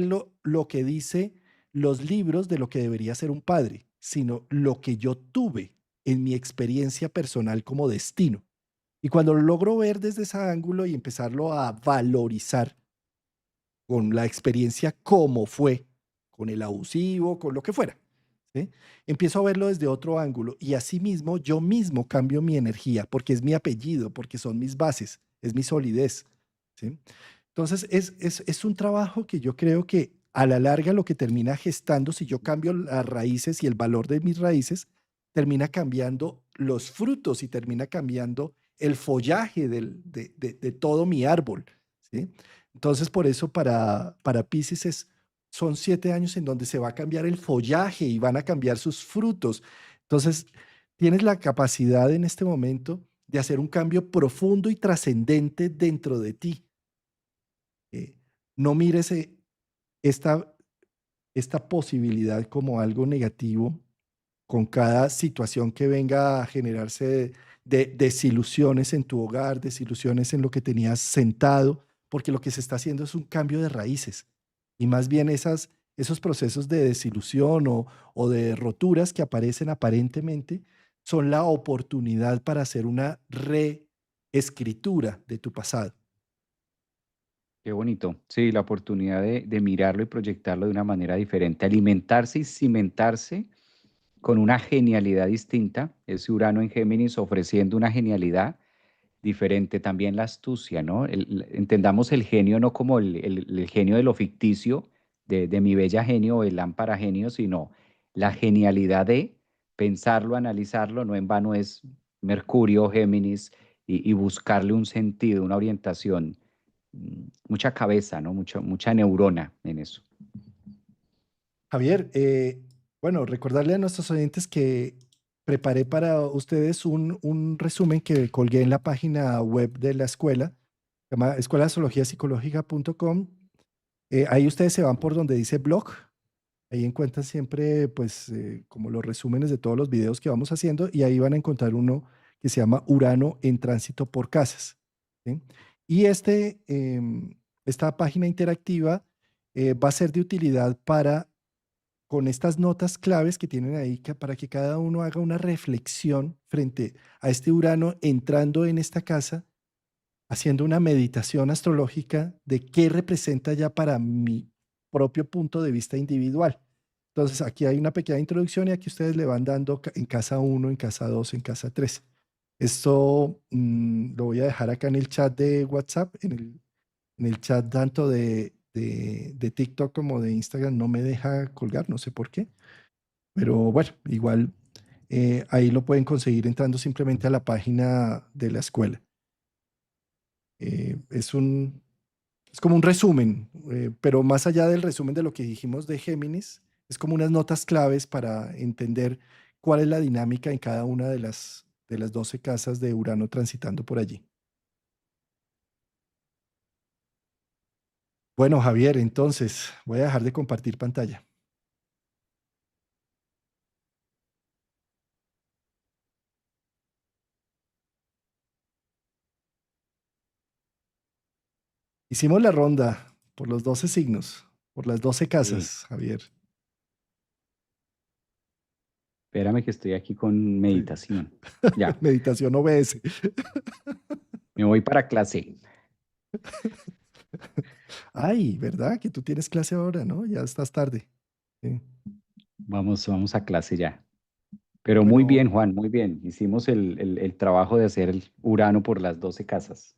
lo que dice los libros de lo que debería ser un padre, sino lo que yo tuve en mi experiencia personal como destino. Y cuando lo logro ver desde ese ángulo y empezarlo a valorizar con la experiencia como fue, con el abusivo, con lo que fuera, ¿sí? Empiezo a verlo desde otro ángulo y asimismo yo mismo cambio mi energía porque es mi apellido, porque son mis bases, es mi solidez, ¿sí? Entonces es un trabajo que yo creo que a la larga lo que termina gestando, si yo cambio las raíces y el valor de mis raíces, termina cambiando los frutos y termina cambiando el follaje de todo mi árbol, ¿sí? Entonces, por eso para Piscis son 7 años en donde se va a cambiar el follaje y van a cambiar sus frutos. Entonces, tienes la capacidad en este momento de hacer un cambio profundo y trascendente dentro de ti. Eh, no mires esta, esta posibilidad como algo negativo con cada situación que venga a generarse de desilusiones en tu hogar, desilusiones en lo que tenías sentado, porque lo que se está haciendo es un cambio de raíces. Y más bien esos procesos de desilusión o de roturas que aparecen aparentemente son la oportunidad para hacer una reescritura de tu pasado. Qué bonito. Sí, la oportunidad de mirarlo y proyectarlo de una manera diferente, alimentarse y cimentarse con una genialidad distinta, ese Urano en Géminis ofreciendo una genialidad diferente, también la astucia, ¿no? Entendamos el genio no como el genio de lo ficticio, de mi bella genio o el lámpara genio, sino la genialidad de pensarlo, analizarlo, no en vano es Mercurio, Géminis, y buscarle un sentido, una orientación, mucha cabeza, ¿no? Mucha neurona en eso. Javier, bueno, recordarle a nuestros oyentes que preparé para ustedes un resumen que colgué en la página web de la escuela, se llama escuelazoologiapsicológica.com. Ahí ustedes se van por donde dice blog, ahí encuentran siempre pues como los resúmenes de todos los videos que vamos haciendo y ahí van a encontrar uno que se llama Urano en tránsito por casas, ¿sí? Y esta página interactiva va a ser de utilidad para con estas notas claves que tienen ahí para que cada uno haga una reflexión frente a este Urano entrando en esta casa, haciendo una meditación astrológica de qué representa ya para mi propio punto de vista individual. Entonces, aquí hay una pequeña introducción y aquí ustedes le van dando en casa uno, en casa 2, en casa 3. Esto lo voy a dejar acá en el chat de WhatsApp, en el chat tanto de TikTok como de Instagram no me deja colgar, no sé por qué, pero bueno, igual ahí lo pueden conseguir entrando simplemente a la página de la escuela. Es como un resumen, pero más allá del resumen de lo que dijimos de Géminis, es como unas notas claves para entender cuál es la dinámica en cada una de las 12 casas de Urano transitando por allí. Bueno, Javier, entonces voy a dejar de compartir pantalla. Hicimos la ronda por los 12 signos, por las 12 Sí. casas, Javier. Espérame que estoy aquí con Sí. meditación. Ya, Meditación OBS. me voy para clase. Ay, ¿verdad? Que tú tienes clase ahora, ¿no? Ya estás tarde. Sí. Vamos a clase ya. Pero muy Bueno, bien, Juan, muy bien. Hicimos el trabajo de hacer el Urano por las 12 casas.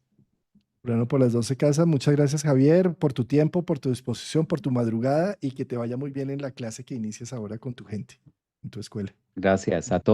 Bueno, por las 12 casas, muchas gracias Javier por tu tiempo, por tu disposición, por tu madrugada y que te vaya muy bien en la clase que inicias ahora con tu gente, en tu escuela. Gracias a todos.